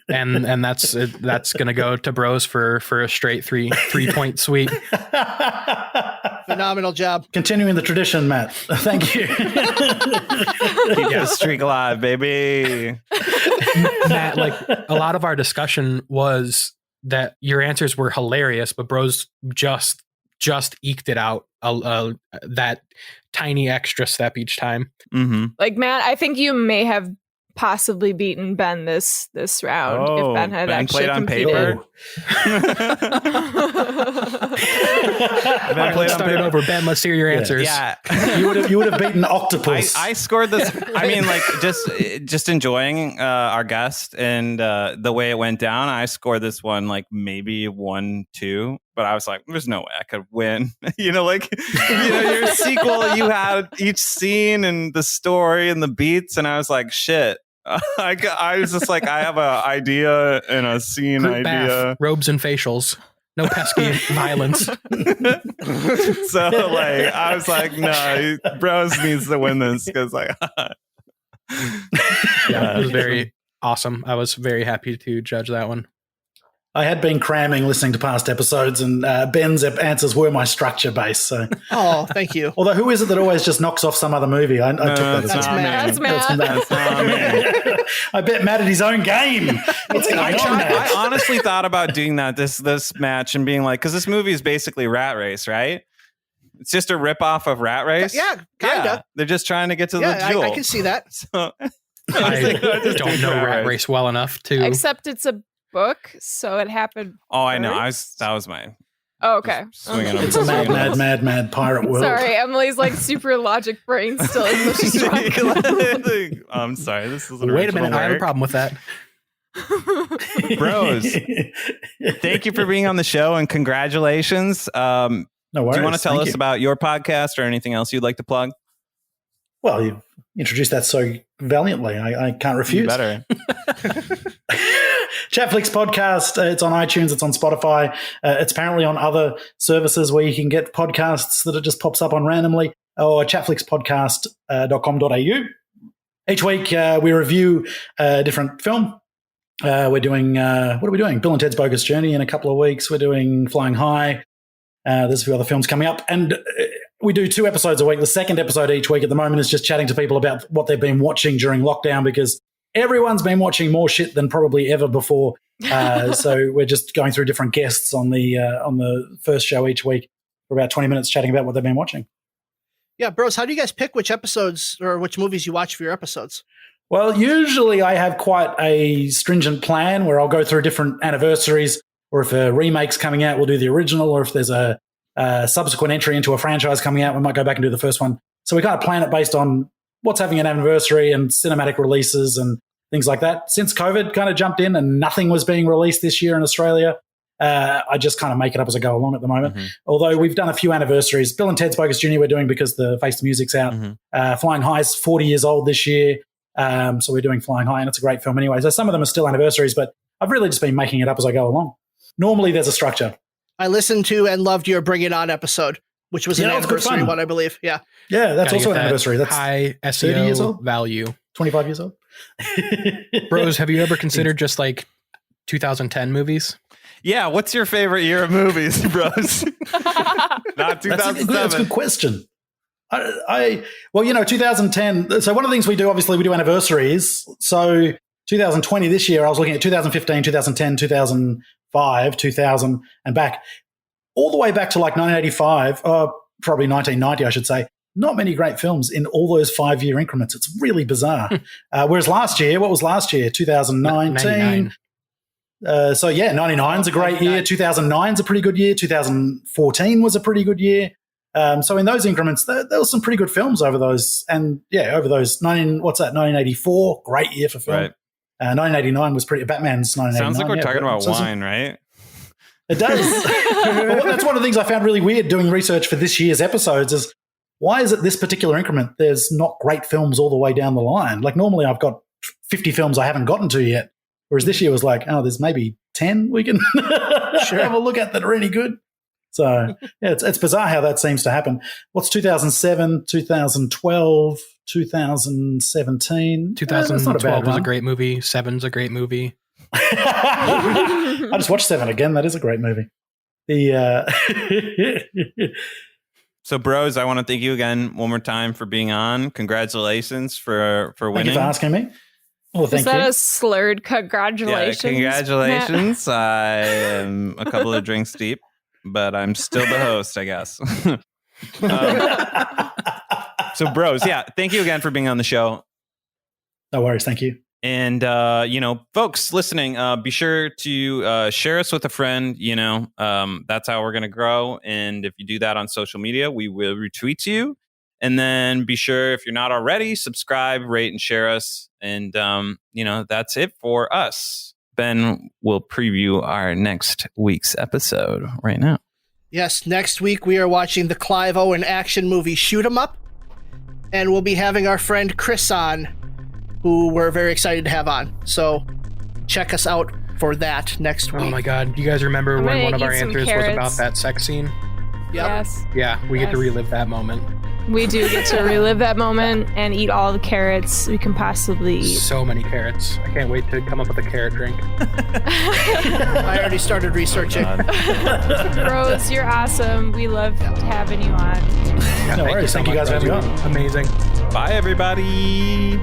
G: and that's gonna go to Brose for a straight 3-point sweep.
E: Phenomenal job.
H: Continuing the tradition, Matt. Thank you.
A: Keep the streak alive, baby.
G: Matt, like a lot of our discussion was that your answers were hilarious, but Brose just eked it out that tiny extra step each time.
A: Mm-hmm.
C: Like, Matt, I think you may have possibly beaten Ben this round if Ben had actually
A: played on
C: competed.
G: Ben played on over. Ben, let's hear your answers.
A: Yeah.
H: You would have beaten Octopus.
A: I scored this. I mean, like just enjoying our guest and the way it went down. I scored this one like maybe 1-2, but I was like, there's no way I could win. Your sequel, you had each scene and the story and the beats, and I was like, shit. I was just like, I have an idea and a scene
G: Group
A: idea.
G: Bath, robes and facials. No pesky violence.
A: So like, I was like, no, Brose needs to win this because like,
G: yeah, it was very awesome. I was very happy to judge that one.
H: I had been cramming listening to past episodes, and Ben's answers were my structure base. So,
E: oh, thank you.
H: Although, who is it that always just knocks off some other movie? I took that.
E: That's Matt.
C: That's Matt.
H: I bet Matt at his own game. What's going on, Matt?
A: I honestly thought about doing that this match and being like, because this movie is basically Rat Race, right? It's just a ripoff of Rat Race.
E: Yeah, kinda.
A: Yeah, they're just trying to get to the
E: Yeah,
A: jewel.
E: I can see that.
A: So,
G: I don't know Rat Race well enough to.
C: Except it's a book, so it happened.
A: Oh, I know.
C: first.
A: That was my.
C: Oh, okay.
A: Swinging
C: Okay.
H: It's a mad pirate world.
C: Sorry, Emily's like super logic brain still English strong.
A: I'm sorry. This is
G: Wait a minute. I have a problem with that.
A: Brose, thank you for being on the show and congratulations.
H: No worries.
A: Do you want to tell
H: Thank
A: us
H: you.
A: about your podcast or anything else you'd like to plug?
H: Well, you've introduced that so valiantly. I can't refuse.
A: You better.
H: ChatFlix podcast. It's on iTunes. It's on Spotify. It's apparently on other services where you can get podcasts that it just pops up on randomly. Or chatflixpodcast.com.au. Each week we review a different film. We're doing, what are we doing? Bill and Ted's Bogus Journey in a couple of weeks. We're doing Flying High. There's a few other films coming up. And we do 2 episodes a week. The second episode each week at the moment is just chatting to people about what they've been watching during lockdown because everyone's been watching more shit than probably ever before. So we're just going through different guests on the first show each week for about 20 minutes chatting about what they've been watching.
E: Yeah, Brose, how do you guys pick which episodes or which movies you watch for your episodes?
H: Well, usually I have quite a stringent plan where I'll go through different anniversaries, or if a remake's coming out, we'll do the original, or if there's a subsequent entry into a franchise coming out, we might go back and do the first one. So we kind of plan it based on what's having an anniversary and cinematic releases and things like that. Since COVID kind of jumped in and nothing was being released this year in Australia, I just kind of make it up as I go along at the moment. Although we've done a few anniversaries. Bill and Ted's Bogus Jr. we're doing because the Face the Music's out. Flying High's 40 years old this year. So we're doing Flying High, and it's a great film anyway. So some of them are still anniversaries, but I've really just been making it up as I go along. Normally there's a structure.
E: I listened to and loved your Bring It On episode, which was an anniversary one, I believe. Yeah.
H: Yeah, that's also an anniversary. That's
G: high SEO
H: 30 years old?
G: value.
H: 25 years old.
G: Brose, have you ever considered just like 2010 movies?
A: Yeah, what's your favorite year of movies, Brose? Not 2007.
H: That's a good question. Well, 2010. So one of the things we do, obviously, we do anniversaries. So 2020 this year, I was looking at 2015, 2010, 2005, 2000, and back, all the way back to like 1985, probably 1990, I should say. Not many great films in all those 5-year increments. It's really bizarre. Whereas last year, what was last year? 2019. 99's a great year. 2009's a pretty good year. 2014 was a pretty good year. So in those increments, there was some pretty good films over those. And over those 1984, great year for film. Right. 1989 was pretty. Batman's 1989.
A: Sounds like we're talking about wine, right?
H: It does. Well, that's one of the things I found really weird doing research for this year's episodes is why is it this particular increment there's not great films all the way down the line? Like normally I've got 50 films I haven't gotten to yet, whereas this year was like, there's maybe 10 we can have a look at that are any good. So it's bizarre how that seems to happen. What's 2007, 2012, 2017?
G: 2012 was a great movie. 7's a great movie.
H: I just watched 7 again. That is a great movie.
A: So, Brose, I want to thank you again one more time for being on. Congratulations for winning.
H: Thank you for asking me. Well, thank
C: you. Is that
H: you.
C: a slurred congratulations?
A: Yeah, congratulations. I am a couple of drinks deep, but I'm still the host, I guess. So, Brose, thank you again for being on the show.
H: No worries. Thank you.
A: And, folks listening, be sure to share us with a friend. That's how we're going to grow. And if you do that on social media, we will retweet you. And then be sure, if you're not already, subscribe, rate, and share us. And, that's it for us. Ben will preview our next week's episode right now.
E: Yes, next week we are watching the Clive Owen action movie Shoot 'Em Up. And we'll be having our friend Chris on, who we're very excited to have on. So check us out for that next week.
G: Oh my God. Do you guys remember when one of our answers was about that sex scene?
E: Yep.
C: Yes.
G: Yeah, we get to relive that moment.
C: We do get to relive that moment and eat all the carrots we can possibly eat.
G: So many carrots. I can't wait to come up with a carrot drink.
E: I already started researching.
C: Brose, you're awesome. We loved having you on.
H: No worries. Thank you guys for having me on.
G: Amazing.
A: Bye, everybody.